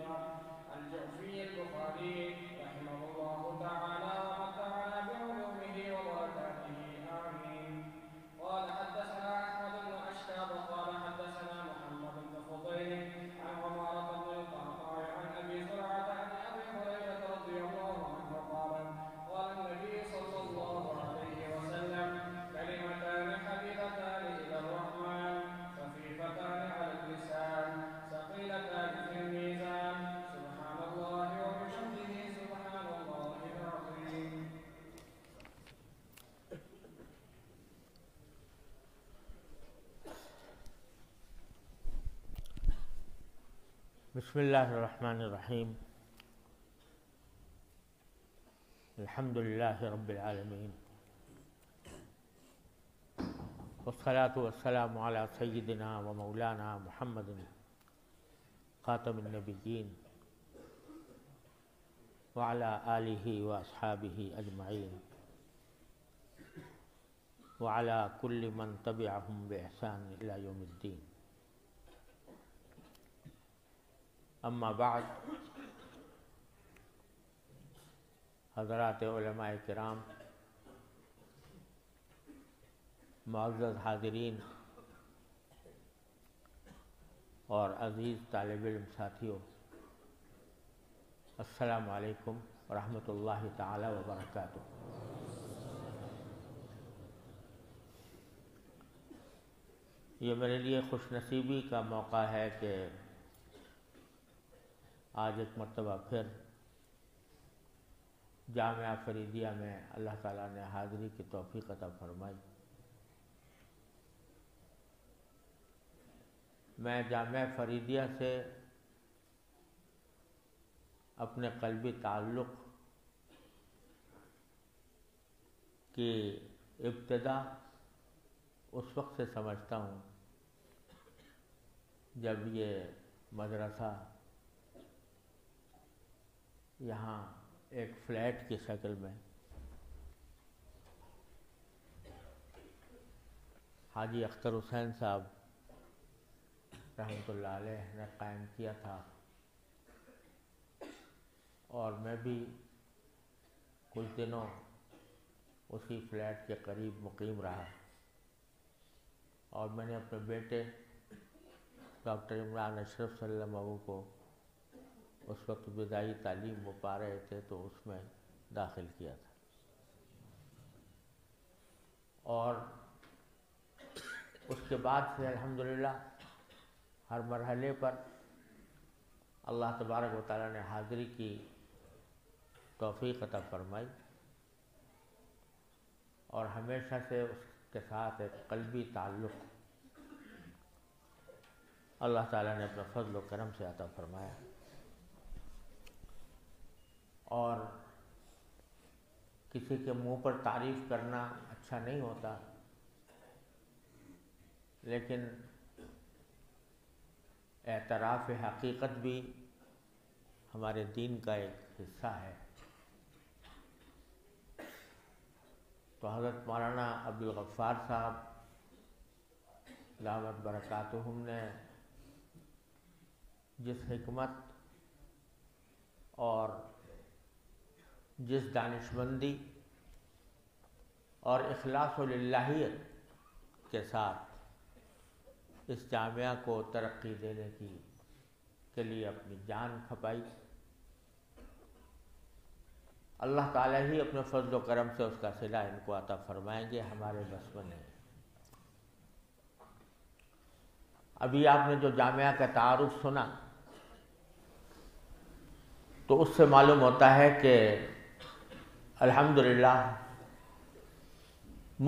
الجعفي البخاري رحمه الله تعالى ومتعنا بعلومه وبركاته آمين. قال حدثنا أحمد بن أشهاب قال حدثنا محمد بن فضيل عن عمارة بن القعقاع عن أبي زرعة عن أبي هريرة رضي الله عنه قال قال النبي صلى الله عليه وسلم كلمتان حبيبتان إلى الرحمن خفيفتان على اللسان ثقيلتان في الميزان سبحان الله وبحمده سبحان الله العظيم. بسم اللہ الرحمن الرحیم. الحمد للہ رب العالمین والصلاة والسلام علی سیدنا و مولانا محمد خاتم النبیین وعلی آلہ و اصحابہ اجمعین وعلی کل من تبعہم بإحسان الی یوم الدین. اما بعد، حضرات علماء کرام، معزز حاضرین اور عزیز طالب علم ساتھیوں، السلام علیکم ورحمۃ اللہ تعالی وبرکاتہ. یہ میرے لیے خوش نصیبی کا موقع ہے کہ آج ایک مرتبہ پھر جامعہ فریدیہ میں اللہ تعالیٰ نے حاضری کی توفیق عطا فرمائی. میں جامعہ فریدیہ سے اپنے قلبی تعلق کی ابتدا اس وقت سے سمجھتا ہوں جب یہ مدرسہ یہاں ایک فلیٹ کی شکل میں حاجی اختر حسین صاحب رحمۃ اللہ علیہ نے قائم کیا تھا، اور میں بھی کچھ دنوں اسی فلیٹ کے قریب مقیم رہا، اور میں نے اپنے بیٹے ڈاکٹر عمران اشرف صلی اللہ علیہ وسلم کو اس وقت ابتدائی تعلیم وہ پا رہے تھے تو اس میں داخل کیا تھا، اور اس کے بعد سے الحمدللہ ہر مرحلے پر اللہ تبارک و تعالیٰ نے حاضری کی توفیق عطا فرمائی، اور ہمیشہ سے اس کے ساتھ ایک قلبی تعلق اللہ تعالیٰ نے اپنے فضل و کرم سے عطا فرمایا. اور کسی کے منہ پر تعریف کرنا اچھا نہیں ہوتا، لیکن اعتراف حقیقت بھی ہمارے دین کا ایک حصہ ہے. تو حضرت مولانا عبدالغفار صاحب دامت برکاتہم نے جس حکمت اور جس دانشمندی اور اخلاص و للہیت کے ساتھ اس جامعہ کو ترقی دینے کے لیے اپنی جان کھپائی، اللہ تعالیٰ ہی اپنے فضل و کرم سے اس کا صلہ ان کو عطا فرمائیں گے، ہمارے بس میں نہیں. ابھی آپ نے جو جامعہ کا تعارف سنا تو اس سے معلوم ہوتا ہے کہ الحمدللہ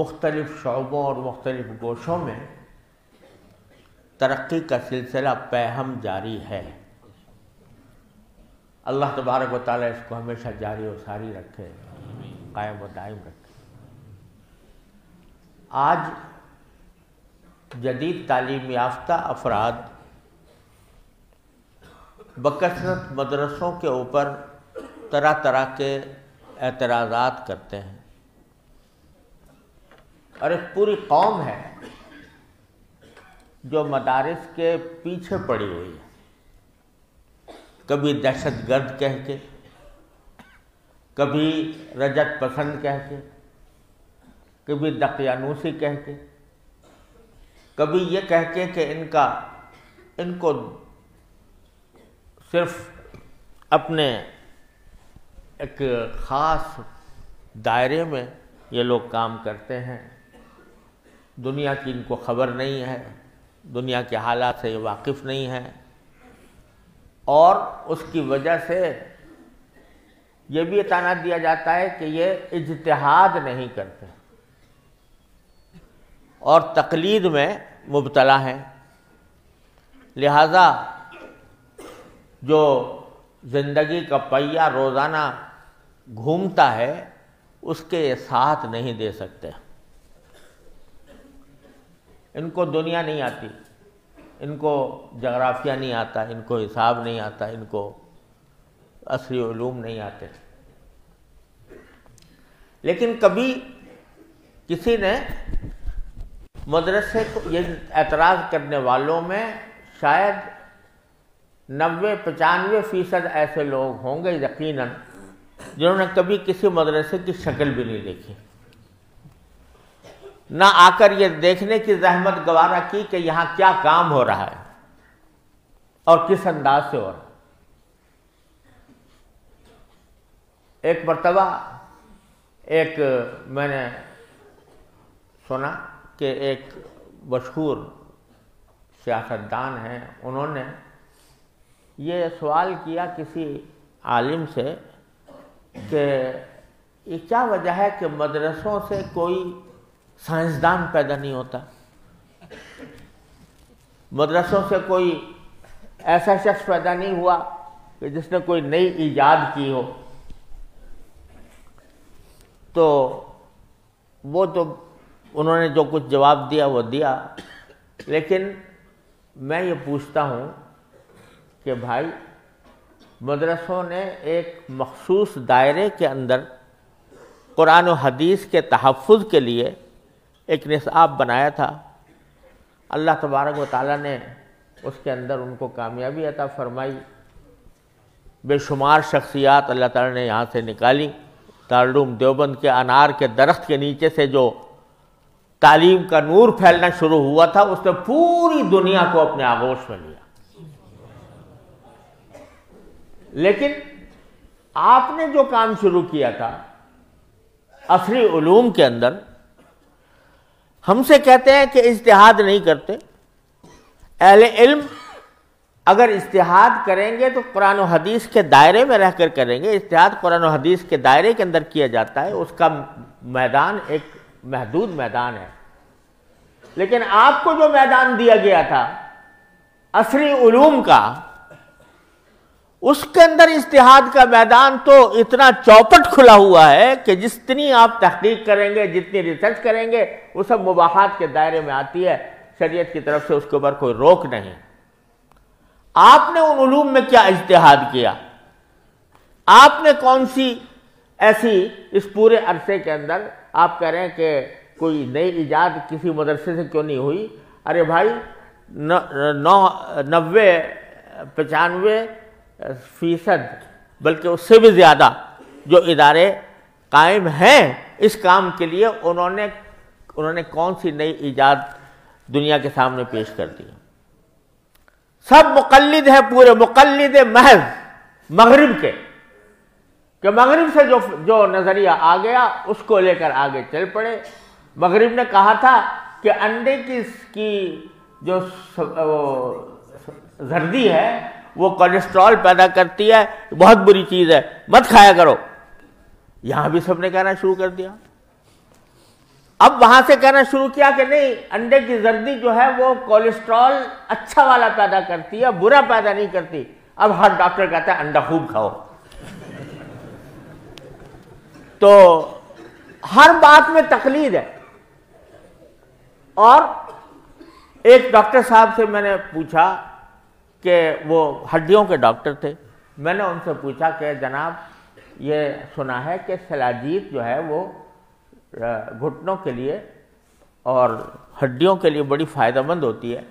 مختلف شعبوں اور مختلف گوشوں میں ترقی کا سلسلہ پیہم جاری ہے. اللہ تبارک و تعالیٰ اس کو ہمیشہ جاری و ساری رکھے، قائم و دائم رکھے. آج جدید تعلیم یافتہ افراد بکثرت مدرسوں کے اوپر طرح طرح کے اعتراضات کرتے ہیں، اور ایک پوری قوم ہے جو مدارس کے پیچھے پڑی ہوئی ہے. کبھی دہشت گرد کہہ کے، کبھی رجت پسند کہہ کے، کبھی دقیانوسی کہہ کے، کبھی یہ کہہ کے کہ ان کو صرف اپنے ایک خاص دائرے میں یہ لوگ کام کرتے ہیں، دنیا کی ان کو خبر نہیں ہے، دنیا کے حالات سے یہ واقف نہیں ہے، اور اس کی وجہ سے یہ بھی طعنہ دیا جاتا ہے کہ یہ اجتہاد نہیں کرتے اور تقلید میں مبتلا ہیں۔ لہذا جو زندگی کا پہیہ روزانہ گھومتا ہے اس کے یہ ساتھ نہیں دے سکتے۔ ان کو دنیا نہیں آتی، ان کو جغرافیہ نہیں آتا، ان کو حساب نہیں آتا، ان کو عصری علوم نہیں آتے۔ لیکن کبھی کسی نے مدرسے کو، یہ اعتراض کرنے والوں میں شاید 90-95% ایسے لوگ ہوں گے یقیناً جنہوں نے کبھی کسی مدرسے کی شکل بھی نہیں دیکھی، نہ آ کر یہ دیکھنے کی زحمت گوارا کی کہ یہاں کیا کام ہو رہا ہے اور کس انداز سے ہو رہا ہے۔ ایک مرتبہ میں نے سنا کہ ایک مشہور سیاستدان ہیں، انہوں نے یہ سوال کیا کسی عالم سے کہ یہ کیا وجہ ہے کہ مدرسوں سے کوئی سائنسدان پیدا نہیں ہوتا، مدرسوں سے کوئی ایسا شخص پیدا نہیں ہوا کہ جس نے کوئی نئی ایجاد کی ہو۔ تو انہوں نے جو کچھ جواب دیا وہ دیا، لیکن میں یہ پوچھتا ہوں کہ بھائی مدرسوں نے ایک مخصوص دائرے کے اندر قرآن و حدیث کے تحفظ کے لیے ایک نصاب بنایا تھا، اللہ تبارک و تعالیٰ نے اس کے اندر ان کو کامیابی عطا فرمائی، بے شمار شخصیات اللہ تعالیٰ نے یہاں سے نکالی۔ دارالعلوم دیوبند کے انار کے درخت کے نیچے سے جو تعلیم کا نور پھیلنا شروع ہوا تھا اس نے پوری دنیا کو اپنے آغوش میں لیا۔ لیکن آپ نے جو کام شروع کیا تھا عصری علوم کے اندر، ہم سے کہتے ہیں کہ اجتہاد نہیں کرتے۔ اہل علم اگر اجتہاد کریں گے تو قرآن و حدیث کے دائرے میں رہ کر کریں گے۔ اجتہاد قرآن و حدیث کے دائرے کے اندر کیا جاتا ہے، اس کا میدان ایک محدود میدان ہے۔ لیکن آپ کو جو میدان دیا گیا تھا عصری علوم کا، اس کے اندر اجتہاد کا میدان تو اتنا چوپٹ کھلا ہوا ہے کہ جتنی آپ تحقیق کریں گے، جتنی ریسرچ کریں گے، وہ سب مباحات کے دائرے میں آتی ہے، شریعت کی طرف سے اس کے اوپر کوئی روک نہیں۔ آپ نے ان علوم میں کیا اجتہاد کیا؟ آپ نے کون سی ایسی اس پورے عرصے کے اندر آپ کہہ رہے ہیں کہ کوئی نئی ایجاد کسی مدرسے سے کیوں نہیں ہوئی؟ ارے بھائی 90-95% بلکہ اس سے بھی زیادہ جو ادارے قائم ہیں اس کام کے لیے، انہوں نے کون سی نئی ایجاد دنیا کے سامنے پیش کر دی؟ سب مقلد ہیں، پورے مقلد محض مغرب کے، کہ مغرب سے جو نظریہ آ گیا اس کو لے کر آگے چل پڑے۔ مغرب نے کہا تھا کہ انڈے کی جو زردی ہے وہ کولیسٹرول پیدا کرتی ہے، بہت بری چیز ہے، مت کھایا کرو۔ یہاں بھی سب نے کہنا شروع کر دیا۔ اب وہاں سے کہنا شروع کیا کہ نہیں، انڈے کی زردی جو ہے وہ کولیسٹرول اچھا والا پیدا کرتی ہے، برا پیدا نہیں کرتی۔ اب ہر ڈاکٹر کہتا ہے انڈا خوب کھاؤ۔ تو ہر بات میں تقلید ہے۔ اور ایک ڈاکٹر صاحب سے میں نے پوچھا کہ وہ ہڈیوں کے ڈاکٹر تھے، میں نے ان سے پوچھا کہ جناب یہ سنا ہے کہ شلاجیت جو ہے وہ گھٹنوں کے لیے اور ہڈیوں کے لیے بڑی فائدہ مند ہوتی ہے،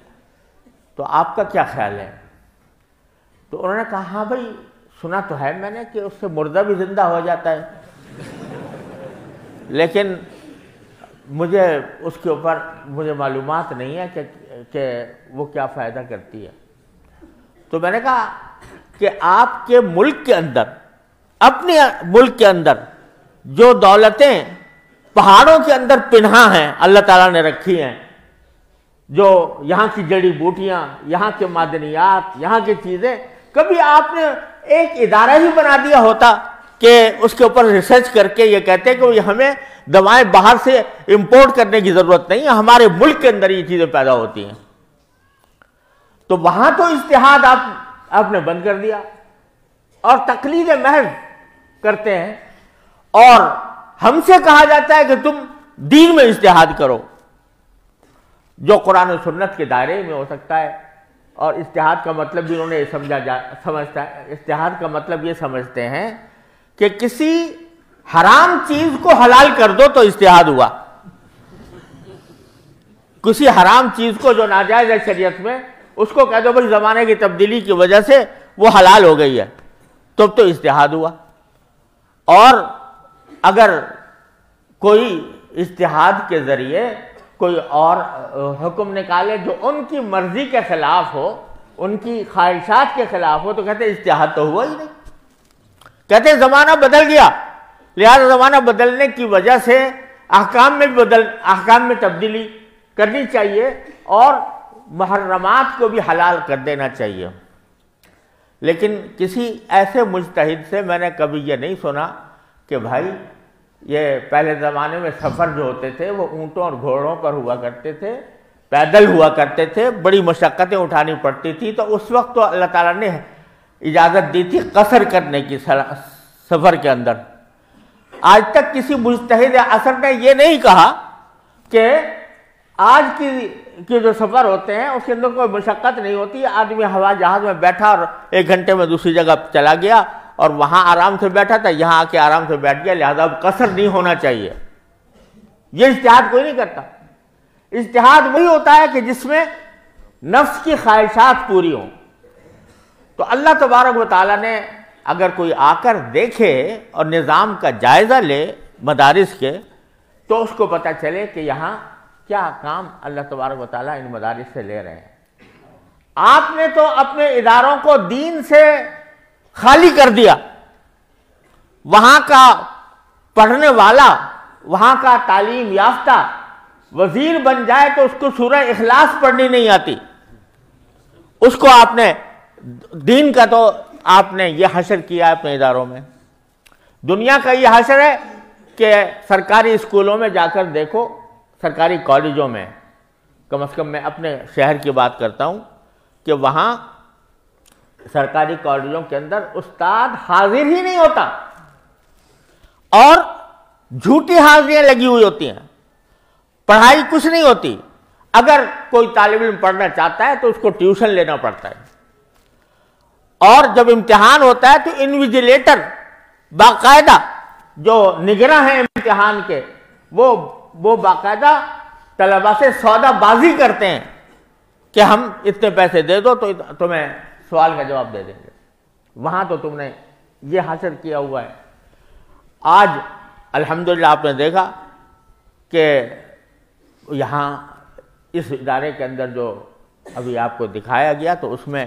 تو آپ کا کیا خیال ہے؟ تو انہوں نے کہا ہاں بھائی سنا تو ہے میں نے کہ اس سے مردہ بھی زندہ ہو جاتا ہے، لیکن مجھے اس کے اوپر مجھے معلومات نہیں ہے کہ وہ کیا فائدہ کرتی ہے۔ تو میں نے کہا کہ آپ کے ملک کے اندر، اپنے ملک کے اندر جو دولتیں پہاڑوں کے اندر پنہاں ہیں اللہ تعالیٰ نے رکھی ہیں، جو یہاں کی جڑی بوٹیاں، یہاں کے معدنیات، یہاں کی چیزیں، کبھی آپ نے ایک ادارہ ہی بنا دیا ہوتا کہ اس کے اوپر ریسرچ کر کے یہ کہتے کہ ہمیں دوائیں باہر سے امپورٹ کرنے کی ضرورت نہیں ہے، ہمارے ملک کے اندر یہ چیزیں پیدا ہوتی ہیں۔ تو وہاں تو اجتہاد آپ نے بند کر دیا اور تقلید محض کرتے ہیں، اور ہم سے کہا جاتا ہے کہ تم دین میں اجتہاد کرو، جو قرآن و سنت کے دائرے میں ہو سکتا ہے۔ اور اجتہاد کا مطلب بھی انہوں نے سمجھتا ہے، اجتہاد کا مطلب یہ سمجھتے ہیں کہ کسی حرام چیز کو حلال کر دو تو اجتہاد ہوا، کسی حرام چیز کو جو ناجائز ہے شریعت میں اس کو کہہ دو بھائی زمانے کی تبدیلی کی وجہ سے وہ حلال ہو گئی ہے، تو اجتہاد ہوا۔ اور اگر کوئی اجتہاد کے ذریعے کوئی اور حکم نکالے جو ان کی مرضی کے خلاف ہو، ان کی خواہشات کے خلاف ہو، تو کہتے ہیں اجتہاد تو ہوا ہی نہیں۔ کہتے ہیں زمانہ بدل گیا، لہذا زمانہ بدلنے کی وجہ سے احکام میں تبدیلی کرنی چاہیے اور محرمات کو بھی حلال کر دینا چاہیے۔ لیکن کسی ایسے مجتہد سے میں نے کبھی یہ نہیں سنا کہ بھائی یہ پہلے زمانے میں سفر جو ہوتے تھے وہ اونٹوں اور گھوڑوں پر ہوا کرتے تھے، پیدل ہوا کرتے تھے، بڑی مشقتیں اٹھانی پڑتی تھی، تو اس وقت تو اللہ تعالیٰ نے اجازت دی تھی قصر کرنے کی سفر کے اندر۔ آج تک کسی مجتہد عصر نے یہ نہیں کہا کہ آج کی جو سفر ہوتے ہیں اس کے اندر کوئی مشقت نہیں ہوتی، آدمی ہوا جہاز میں بیٹھا اور 1 گھنٹے میں دوسری جگہ چلا گیا اور وہاں آرام سے بیٹھا تھا، یہاں آ کے آرام سے بیٹھ گیا، لہذا اب قصر نہیں ہونا چاہیے۔ یہ اجتہاد کوئی نہیں کرتا۔ اجتہاد وہی ہوتا ہے کہ جس میں نفس کی خواہشات پوری ہوں۔ تو اللہ تبارک و تعالیٰ نے اگر کوئی آ کر دیکھے اور نظام کا جائزہ لے مدارس کے، تو اس کو پتہ چلے کہ یہاں کیا کام اللہ تبارک و تعالیٰ ان مدارس سے لے رہے ہیں۔ آپ نے تو اپنے اداروں کو دین سے خالی کر دیا، وہاں کا پڑھنے والا، وہاں کا تعلیم یافتہ وزیر بن جائے تو اس کو سورہ اخلاص پڑھنی نہیں آتی، اس کو آپ نے دین کا تو آپ نے یہ حشر کیا ہے اپنے اداروں میں۔ دنیا کا یہ حشر ہے کہ سرکاری اسکولوں میں جا کر دیکھو، سرکاری کالجوں میں، کم از کم میں اپنے شہر کی بات کرتا ہوں کہ وہاں سرکاری کالجوں کے اندر استاد حاضر ہی نہیں ہوتا اور جھوٹی حاضریاں لگی ہوئی ہوتی ہیں، پڑھائی کچھ نہیں ہوتی۔ اگر کوئی طالب علم پڑھنا چاہتا ہے تو اس کو ٹیوشن لینا پڑتا ہے، اور جب امتحان ہوتا ہے تو انویجیلیٹر باقاعدہ جو نگراں ہیں امتحان کے، وہ باقاعدہ طلبہ سے سودا بازی کرتے ہیں کہ ہم اتنے پیسے دے دو تو تمہیں سوال کا جواب دے دیں گے۔ وہاں تو تم نے یہ حاصل کیا ہوا ہے۔ آج الحمدللہ آپ نے دیکھا کہ یہاں اس ادارے کے اندر جو ابھی آپ کو دکھایا گیا تو اس میں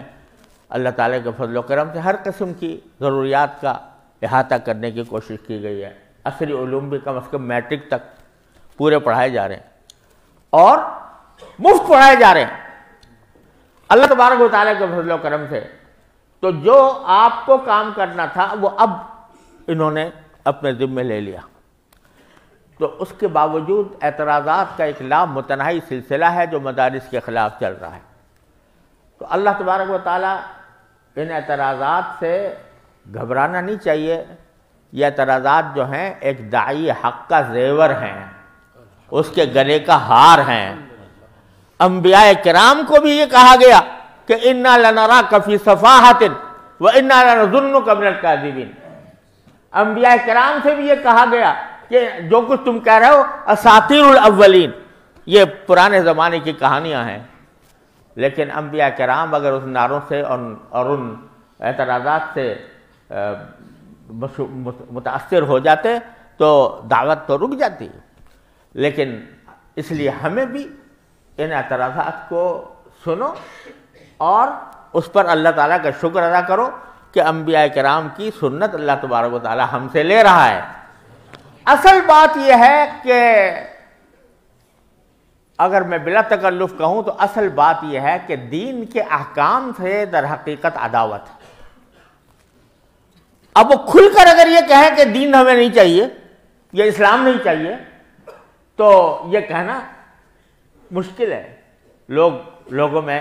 اللہ تعالیٰ کے فضل و کرم سے ہر قسم کی ضروریات کا احاطہ کرنے کی کوشش کی گئی ہے۔ عصری علوم بھی کم از کم میٹرک تک پورے پڑھائے جا رہے ہیں اور مفت پڑھائے جا رہے ہیں اللہ تبارک و تعالیٰ کے فضل و کرم سے۔ تو جو آپ کو کام کرنا تھا وہ اب انہوں نے اپنے ذمے لے لیا، تو اس کے باوجود اعتراضات کا ایک لامتناہی سلسلہ ہے جو مدارس کے خلاف چل رہا ہے۔ تو اللہ تبارک و تعالیٰ ان اعتراضات سے گھبرانا نہیں چاہیے۔ یہ اعتراضات جو ہیں ایک داعی حق کا زیور ہیں، اس کے گلے کا ہار ہیں۔ انبیاء کرام کو بھی یہ کہا گیا کہ اِنَّا لَنَرَاكَ فِي صَفَاحَةٍ وَإِنَّا لَنَظُنُّكَ مِنَ الْكَاذِبِينَ۔ انبیاء کرام سے بھی یہ کہا گیا کہ جو کچھ تم کہہ رہے ہو اساطیر الاولین، یہ پرانے زمانے کی کہانیاں ہیں۔ لیکن انبیاء کرام اگر اس نعروں سے اور ان اعتراضات سے متاثر ہو جاتے تو دعوت تو رک جاتی. لیکن اس لیے ہمیں بھی ان اعتراضات کو سنو اور اس پر اللہ تعالیٰ کا شکر ادا کرو کہ انبیاء کرام کی سنت اللہ تبارک و تعالیٰ ہم سے لے رہا ہے. اصل بات یہ ہے کہ اگر میں بلا تکلف کہوں تو اصل بات یہ ہے کہ دین کے احکام سے در حقیقت عداوت ہے. اب وہ کھل کر اگر یہ کہے کہ دین ہمیں نہیں چاہیے یا اسلام نہیں چاہیے تو یہ کہنا مشکل ہے. لوگوں میں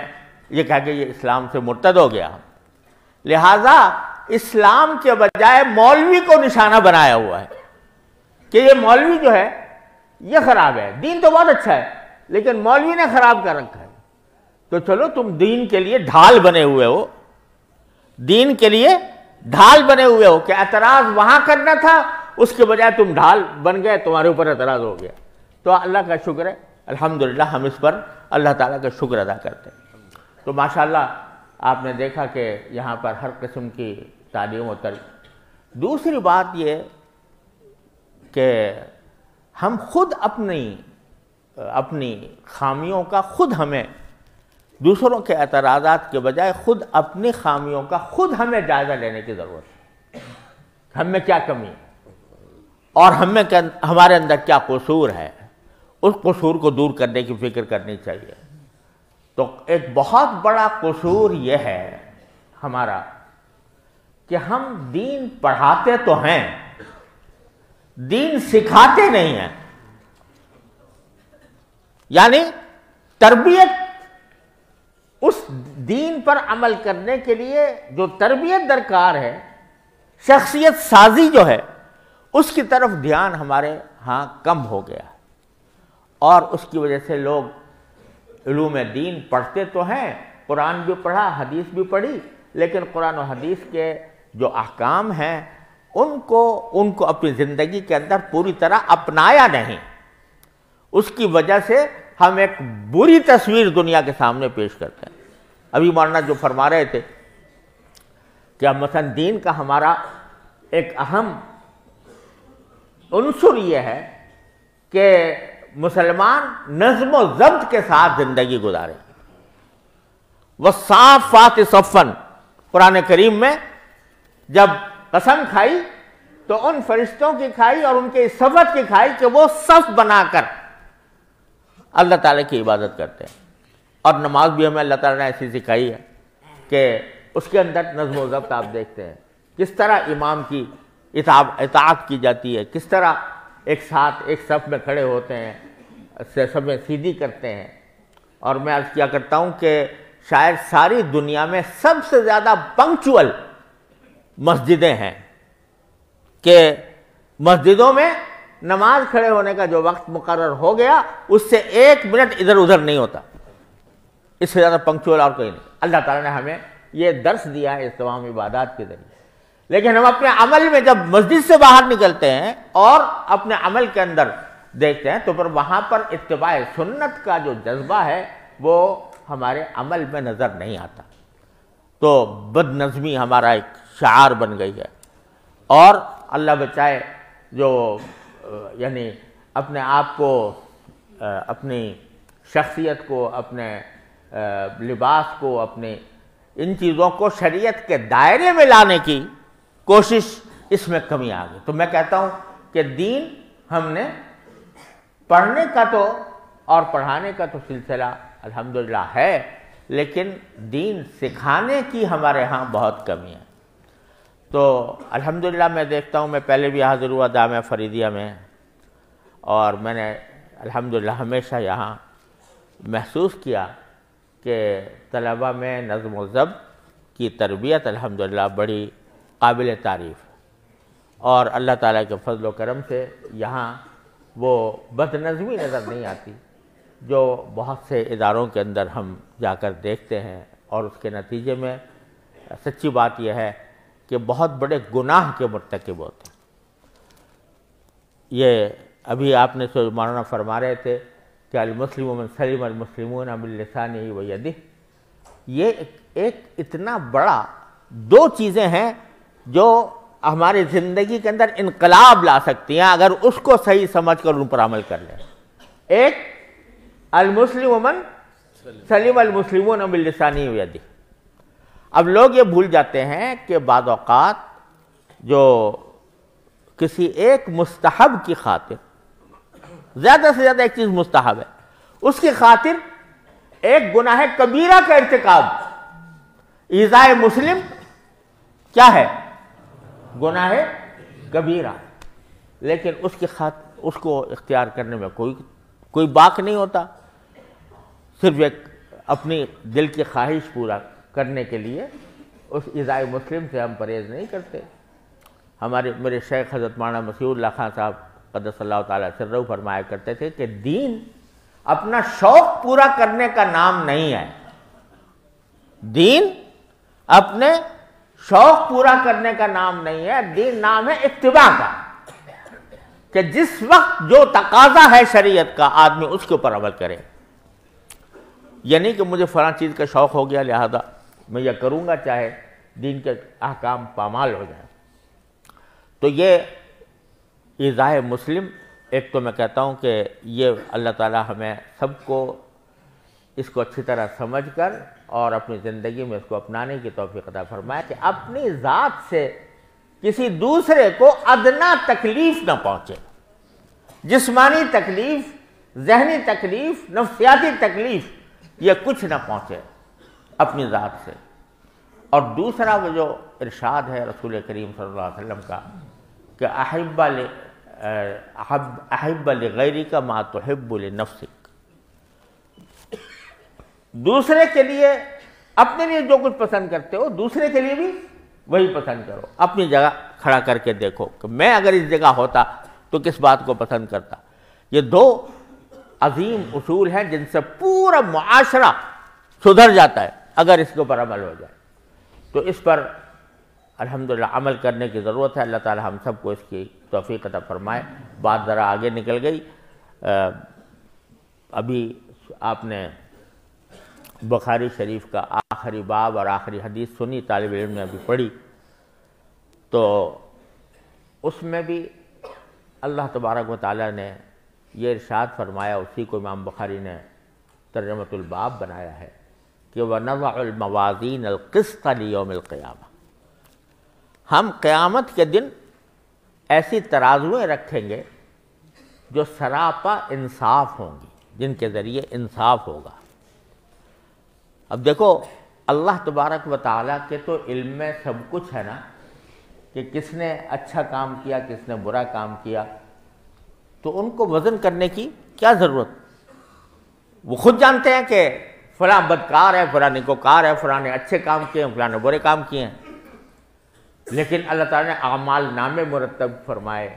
یہ کہا کہ یہ اسلام سے مرتد ہو گیا. لہذا اسلام کے بجائے مولوی کو نشانہ بنایا ہوا ہے کہ یہ مولوی جو ہے یہ خراب ہے. دین تو بہت اچھا ہے لیکن مولوی نے خراب کر رکھا ہے. تو چلو تم دین کے لیے ڈھال بنے ہوئے ہو, دین کے لیے ڈھال بنے ہوئے ہو کہ اعتراض وہاں کرنا تھا, اس کے بجائے تم ڈھال بن گئے, تمہارے اوپر اعتراض ہو گیا. تو اللہ کا شکر ہے, الحمدللہ ہم اس پر اللہ تعالیٰ کا شکر ادا کرتے ہیں. تو ماشاءاللہ آپ نے دیکھا کہ یہاں پر ہر قسم کی تعلیم و تربیت. دوسری بات یہ کہ ہم خود اپنی خامیوں کا خود ہمیں, دوسروں کے اعتراضات کے بجائے خود اپنی خامیوں کا خود ہمیں جائزہ لینے کی ضرورت ہے. ہم میں کیا کمی ہے اور ہمارے اندر کیا قصور ہے, اس قصور کو دور کرنے کی فکر کرنی چاہیے. تو ایک بہت بڑا قصور یہ ہے ہمارا کہ ہم دین پڑھاتے تو ہیں, دین سکھاتے نہیں ہیں. یعنی تربیت, اس دین پر عمل کرنے کے لیے جو تربیت درکار ہے, شخصیت سازی جو ہے, اس کی طرف دھیان ہمارے ہاں کم ہو گیا. اور اس کی وجہ سے لوگ علوم دین پڑھتے تو ہیں, قرآن بھی پڑھا, حدیث بھی پڑھی, لیکن قرآن و حدیث کے جو احکام ہیں ان کو اپنی زندگی کے اندر پوری طرح اپنایا نہیں. اس کی وجہ سے ہم ایک بری تصویر دنیا کے سامنے پیش کرتے ہیں. ابھی مولانا جو فرما رہے تھے کہ اب مثلا دین کا ہمارا ایک اہم عنصر یہ ہے کہ مسلمان نظم و ضبط کے ساتھ زندگی گزارے. والصافات صفا, قرآن کریم میں جب قسم کھائی تو ان فرشتوں کی کھائی اور ان کے اس صفت کی کھائی کہ وہ صف بنا کر اللہ تعالیٰ کی عبادت کرتے ہیں. اور نماز بھی ہمیں اللہ تعالیٰ نے ایسی سکھائی ہے کہ اس کے اندر نظم و ضبط آپ دیکھتے ہیں کس طرح امام کی اطاعت کی جاتی ہے, کس طرح ایک ساتھ ایک صف میں کھڑے ہوتے ہیں, سب میں سیدھی کرتے ہیں. اور میں عرض کیا کرتا ہوں کہ شاید ساری دنیا میں سب سے زیادہ پنکچول مسجدیں ہیں کہ مسجدوں میں نماز کھڑے ہونے کا جو وقت مقرر ہو گیا اس سے 1 منٹ ادھر ادھر نہیں ہوتا. اس سے زیادہ پنکچول اور کوئی نہیں. اللہ تعالیٰ نے ہمیں یہ درس دیا ہے اس تمام عبادات کے ذریعے. لیکن ہم اپنے عمل میں جب مسجد سے باہر نکلتے ہیں اور اپنے عمل کے اندر دیکھتے ہیں تو پھر وہاں پر اتباع سنت کا جو جذبہ ہے وہ ہمارے عمل میں نظر نہیں آتا. تو بد نظمی ہمارا ایک شعار بن گئی ہے. اور اللہ بچائے جو یعنی اپنے آپ کو, اپنی شخصیت کو, اپنے لباس کو, اپنے ان چیزوں کو شریعت کے دائرے میں لانے کی کوشش, اس میں کمی آ گئی. تو میں کہتا ہوں کہ دین ہم نے پڑھنے کا تو اور پڑھانے کا تو سلسلہ الحمدللہ ہے, لیکن دین سکھانے کی ہمارے ہاں بہت کمی ہے. تو الحمدللہ میں دیکھتا ہوں, میں پہلے بھی حاضر ہوا جامعہ فریدیہ میں, اور میں نے الحمدللہ ہمیشہ یہاں محسوس کیا کہ طلبہ میں نظم و ضبط کی تربیت الحمدللہ بڑی قابل تعریف ہے. اور اللہ تعالیٰ کے فضل و کرم سے یہاں وہ بد نظمی نظر نہیں آتی جو بہت سے اداروں کے اندر ہم جا کر دیکھتے ہیں. اور اس کے نتیجے میں سچی بات یہ ہے کہ بہت بڑے گناہ کے مرتکب ہوتے ہیں. یہ ابھی آپ نے سو مولانا فرما رہے تھے کہ المسلم من سلم المسلمون من لسانہ و یدہ, یہ ایک اتنا بڑا دو چیزیں ہیں جو ہماری زندگی کے اندر انقلاب لا سکتی ہیں اگر اس کو صحیح سمجھ کر ان پر عمل کر لیں. ایک المسلم من سلم المسلمون من لسانہ و یدہ. اب لوگ یہ بھول جاتے ہیں کہ بعض اوقات جو کسی ایک مستحب کی خاطر، زیادہ سے زیادہ ایک چیز مستحب ہے، اس کی خاطر ایک گناہ کبیرہ کا ارتکاب، ایذائے مسلم کیا ہے؟ گناہ کبیرہ. لیکن اس کی خاطر اس کو اختیار کرنے میں کوئی باک نہیں ہوتا، صرف ایک اپنی دل کی خواہش پورا کرنے کے لیے اس ایذائے مسلم سے ہم پرہیز نہیں کرتے. میرے شیخ حضرت مولانا مسیح اللہ خان صاحب قدس اللہ تعالیٰ سرہ فرمایا کرتے تھے کہ دین اپنا شوق پورا کرنے کا نام نہیں ہے، دین اپنے شوق پورا کرنے کا نام نہیں ہے، دین نام ہے اتباع کا، کہ جس وقت جو تقاضا ہے شریعت کا آدمی اس کے اوپر عمل کرے. یعنی کہ مجھے فلاں چیز کا شوق ہو گیا لہذا میں یہ کروں گا چاہے دین کے احکام پامال ہو جائیں. تو یہ ایذائے مسلم، ایک تو میں کہتا ہوں کہ یہ اللہ تعالیٰ ہمیں سب کو اس کو اچھی طرح سمجھ کر اور اپنی زندگی میں اس کو اپنانے کی توفیق عطا فرمائے کہ اپنی ذات سے کسی دوسرے کو ادنا تکلیف نہ پہنچے، جسمانی تکلیف، ذہنی تکلیف، نفسیاتی تکلیف، یہ کچھ نہ پہنچے اپنی ذات سے. اور دوسرا وہ جو ارشاد ہے رسول کریم صلی اللہ علیہ وسلم کا کہ احب لغیرک ما تحب لنفسک، دوسرے کے لیے اپنے لیے جو کچھ پسند کرتے ہو دوسرے کے لیے بھی وہی پسند کرو. اپنی جگہ کھڑا کر کے دیکھو کہ میں اگر اس جگہ ہوتا تو کس بات کو پسند کرتا. یہ دو عظیم اصول ہیں جن سے پورا معاشرہ سدھر جاتا ہے اگر اس کے اوپر عمل ہو جائے. تو اس پر الحمدللہ عمل کرنے کی ضرورت ہے. اللہ تعالی ہم سب کو اس کی توفیق عطا فرمائے. بات ذرا آگے نکل گئی. ابھی آپ نے بخاری شریف کا آخری باب اور آخری حدیث سنی، طالب علم نے ابھی پڑھی، تو اس میں بھی اللہ تبارک و تعالی نے یہ ارشاد فرمایا، اسی کو امام بخاری نے ترجمۃ الباب بنایا ہے کہ وَنَضَعُ الْمَوَازِينَ الْقِسْطَ لِيَوْمِ الْقِيَامَةِ، ہم قیامت کے دن ایسی ترازویں رکھیں گے جو سراپا انصاف ہوں گی، جن کے ذریعے انصاف ہوگا. اب دیکھو اللہ تبارک و تعالیٰ کے تو علم میں سب کچھ ہے نا، کہ کس نے اچھا کام کیا کس نے برا کام کیا، تو ان کو وزن کرنے کی کیا ضرورت. وہ خود جانتے ہیں کہ فلاں بدکار ہے، فلاں نیکوکار ہے، فلاں نے اچھے کام کیے ہیں، فلاں نے برے کام کیے ہیں. لیکن اللہ تعالیٰ نے اعمال نامے مرتب فرمائے،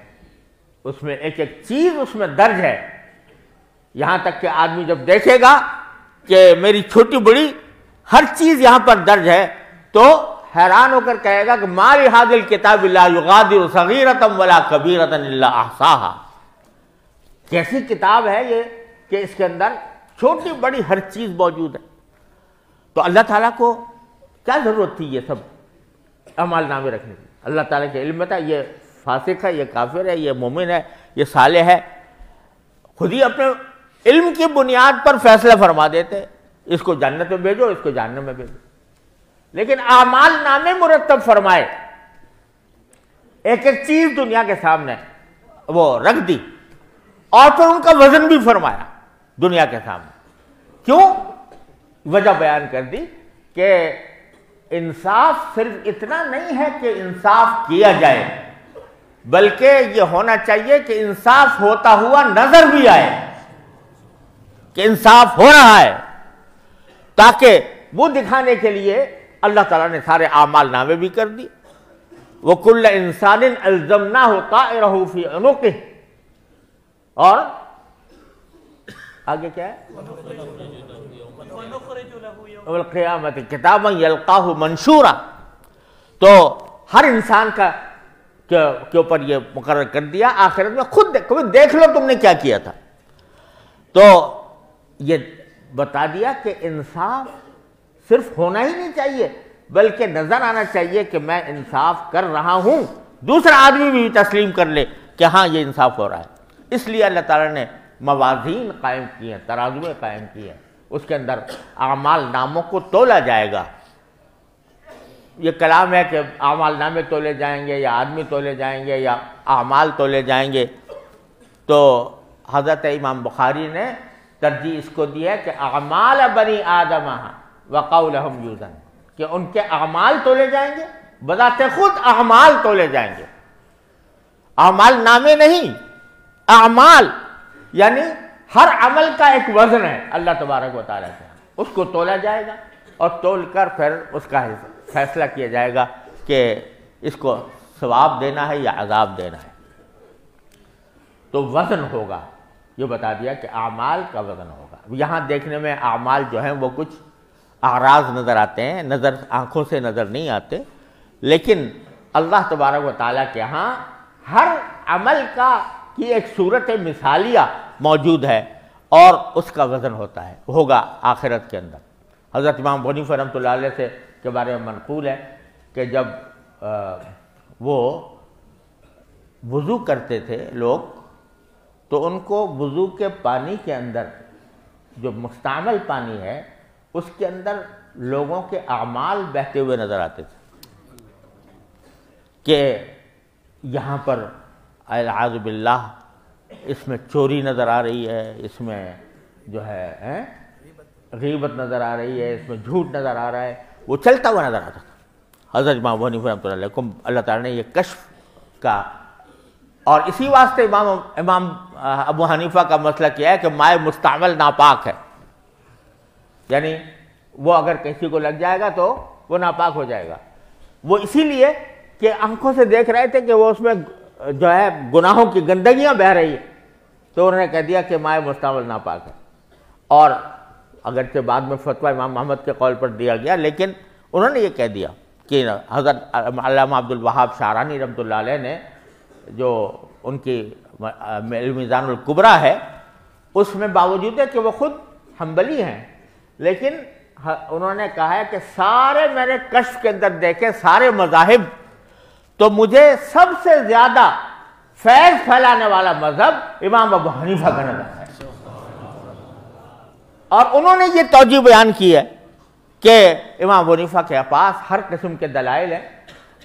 اس میں ایک ایک چیز اس میں درج ہے، یہاں تک کہ آدمی جب دیکھے گا کہ میری چھوٹی بڑی ہر چیز یہاں پر درج ہے تو حیران ہو کر کہے گا کہ ما لہذا الکتاب لا یغادر صغیرۃ ولا کبیرۃ الا احصاها. کیسی کتاب ہے یہ کہ اس کے اندر چھوٹی بڑی ہر چیز موجود ہے. تو اللہ تعالیٰ کو کیا ضرورت تھی یہ سب اعمال نامے رکھنے کی. اللہ تعالیٰ کے علم میں تھا یہ فاسق ہے، یہ کافر ہے، یہ مومن ہے، یہ صالح ہے. خود ہی اپنے علم کی بنیاد پر فیصلہ فرما دیتے، اس کو جنت میں بھیجو، اس کو جہنم میں بھیجو. لیکن اعمال نامے مرتب فرمائے، ایک ایک چیز دنیا کے سامنے وہ رکھ دی اور پھر ان کا وزن بھی فرمایا دنیا کے سامنے. کیوں؟ وجہ بیان کر دی کہ انصاف صرف اتنا نہیں ہے کہ انصاف کیا جائے، بلکہ یہ ہونا چاہیے کہ انصاف ہوتا ہوا نظر بھی آئے کہ انصاف ہو رہا ہے، تاکہ وہ دکھانے کے لیے اللہ تعالیٰ نے سارے اعمال نامے بھی کر دی. وَكُلَّ إِنسَانٍ أَلْزَمْنَاهُ طَائِرَهُ فِي عُنُقِهِ، اور آگے کیا ہے؟ وَالْقِيَامَةِ كِتَابًا يَلْقَاهُ مَنْشُورًا. تو ہر انسان کے اوپر یہ مقرر کر دیا آخرت میں خود دیکھ لو تم نے کیا کیا تھا. تو یہ بتا دیا کہ انصاف صرف ہونا ہی نہیں چاہیے بلکہ نظر آنا چاہیے کہ میں انصاف کر رہا ہوں، دوسرا آدمی بھی تسلیم کر لے کہ ہاں یہ انصاف ہو رہا ہے۔ اس لیے اللہ تعالیٰ نے موازین قائم کیے ہیں، ترازویں قائم کیے ہیں، اس کے اندر اعمال ناموں کو تولا جائے گا۔ یہ کلام ہے کہ اعمال نامے تولے جائیں گے یا آدمی تولے جائیں گے یا اعمال تولے جائیں گے، تو حضرت امام بخاری نے ترجیح اس کو دی ہے کہ اعمال بنی آدم وقولہم یوزن، کہ ان کے اعمال تولے جائیں گے، بذات خود اعمال تولے جائیں گے، اعمال نامے نہیں، اعمال یعنی ہر عمل کا ایک وزن ہے اللہ تبارک و تعالیٰ سے، اس کو تولا جائے گا اور تول کر پھر اس کا فیصلہ کیا جائے گا کہ اس کو ثواب دینا ہے یا عذاب دینا ہے۔ تو وزن ہوگا، یہ بتا دیا کہ اعمال کا وزن ہوگا۔ یہاں دیکھنے میں اعمال جو ہیں وہ کچھ اعراض نظر آتے ہیں، نظر آنکھوں سے نظر نہیں آتے، لیکن اللہ تبارک و تعالیٰ کے ہاں ہر عمل کی ایک صورت مثالیہ موجود ہے اور اس کا وزن ہوتا ہے، ہوگا آخرت کے اندر۔ حضرت امام ابو حنیفہ رحمۃ اللہ علیہ سے کے بارے میں منقول ہے کہ جب وہ وضو کرتے تھے لوگ تو ان کو وضو کے پانی کے اندر جو مستعمل پانی ہے اس کے اندر لوگوں کے اعمال بہتے ہوئے نظر آتے تھے کہ یہاں پر اعوذ باللہ اس میں چوری نظر آ رہی ہے، اس میں جو ہے غیبت نظر آ رہی ہے، اس میں جھوٹ نظر آ رہا ہے، وہ چلتا ہوا نظر آتا تھا۔ حضرت امام ابو حنیفہ رحمۃ اللہ علیہ کو اللہ تعالیٰ نے یہ کشف کا، اور اسی واسطے امام ابو حنیفہ کا مسئلہ کیا ہے کہ مائع مستعمل ناپاک ہے، یعنی وہ اگر کسی کو لگ جائے گا تو وہ ناپاک ہو جائے گا۔ وہ اسی لیے کہ آنکھوں سے دیکھ رہے تھے کہ وہ اس میں جو ہے گناہوں کی گندگیاں بہہ رہی ہیں، تو انہوں نے کہہ دیا کہ مائع مستعمل ناپاک ہے۔ اور اگرچہ بعد میں فتویٰ امام محمد کے قول پر دیا گیا، لیکن انہوں نے یہ کہہ دیا کہ حضرت علامہ عبد الوہاب شعرانی رحمۃ اللہ علیہ نے جو ان کی المیزان الکبریٰ ہے اس میں باوجود ہے کہ وہ خود حنبلی ہیں، لیکن انہوں نے کہا ہے کہ سارے میں نے کشف کے اندر دیکھے سارے مذاہب، تو مجھے سب سے زیادہ فیض پھیلانے والا مذہب امام ابو حنیفہ کا نظر ہے۔ اور انہوں نے یہ توجیہ بیان کی ہے کہ امام ابو حنیفہ کے پاس ہر قسم کے دلائل ہیں،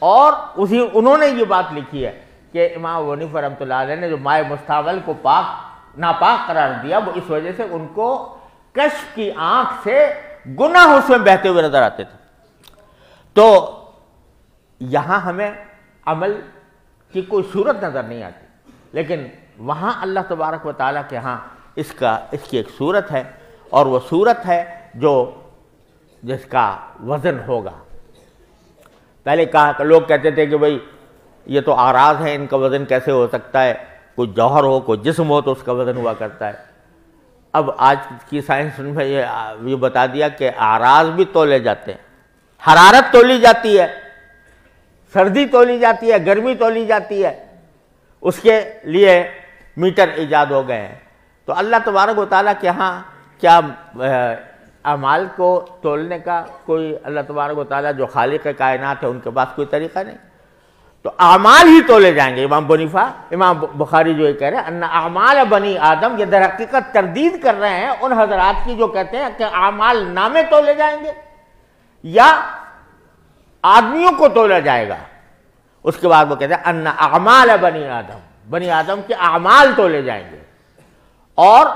اور انہوں نے یہ بات لکھی ہے کہ امام ابو حنیفہ رحمۃ اللہ علیہ نے جو مائع مستعمل کو ناپاک قرار دیا، وہ اس وجہ سے ان کو کشف کی آنکھ سے گناہ اس میں بہتے ہوئے نظر آتے تھے۔ تو یہاں ہمیں عمل کی کوئی صورت نظر نہیں آتی، لیکن وہاں اللہ تبارک و تعالیٰ کے ہاں اس کی ایک صورت ہے، اور وہ صورت ہے جس کا وزن ہوگا۔ پہلے کہا لوگ کہتے تھے کہ بھئی یہ تو اعراض ہیں، ان کا وزن کیسے ہو سکتا ہے، کوئی جوہر ہو کوئی جسم ہو تو اس کا وزن ہوا کرتا ہے۔ اب آج کی سائنس میں یہ بتا دیا کہ اعراض بھی تولے جاتے ہیں، حرارت تولی جاتی ہے، سردی تولی جاتی ہے، گرمی تولی جاتی ہے، اس کے لیے میٹر ایجاد ہو گئے ہیں۔ تو اللہ تبارک و تعالیٰ کے ہاں کیا اعمال کو تولنے کا کوئی، اللہ تبارک و تعالیٰ جو خالق کائنات ہے ان کے پاس کوئی طریقہ نہیں، تو اعمال ہی تولے جائیں گے۔ امام بخاری جو یہ کہہ رہے ہیں ان اعمال بنی آدم، یہ در حقیقت تردید کر رہے ہیں ان حضرات کی جو کہتے ہیں کہ اعمال نامے تولے جائیں گے یا آدمیوں کو تولا جائے گا۔ اس کے بعد وہ کہتے ہیں ان اعمال بنی آدم کے اعمال تولے جائیں گے اور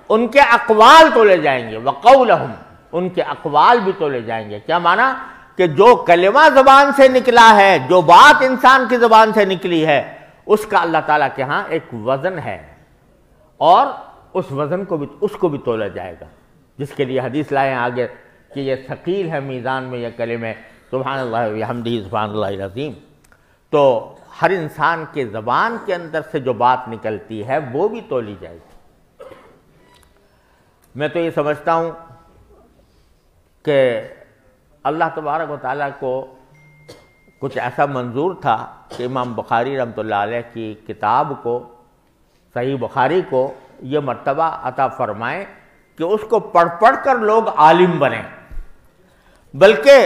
ان کے اقوال تولے جائیں گے، وقولہم، ان کے اقوال بھی تولے جائیں گے۔ کیا معنی؟ کہ جو کلمہ زبان سے نکلا ہے، جو بات انسان کی زبان سے نکلی ہے، اس کا اللہ تعالیٰ کے ہاں ایک وزن ہے، اور اس وزن کو بھی تولا جائے گا، جس کے لیے حدیث لائے ہیں آگے کہ یہ ثقیل ہے میزان میں یہ کلمے، سبحان اللہ وبحمدہ سبحان اللہ العظیم۔ تو ہر انسان کے زبان کے اندر سے جو بات نکلتی ہے وہ بھی تولی جائے گی۔ میں تو یہ سمجھتا ہوں کہ اللہ تبارک و تعالیٰ کو کچھ ایسا منظور تھا کہ امام بخاری رحمۃ اللہ علیہ کی کتاب کو، صحیح بخاری کو، یہ مرتبہ عطا فرمائیں کہ اس کو پڑھ کر لوگ عالم بنیں، بلکہ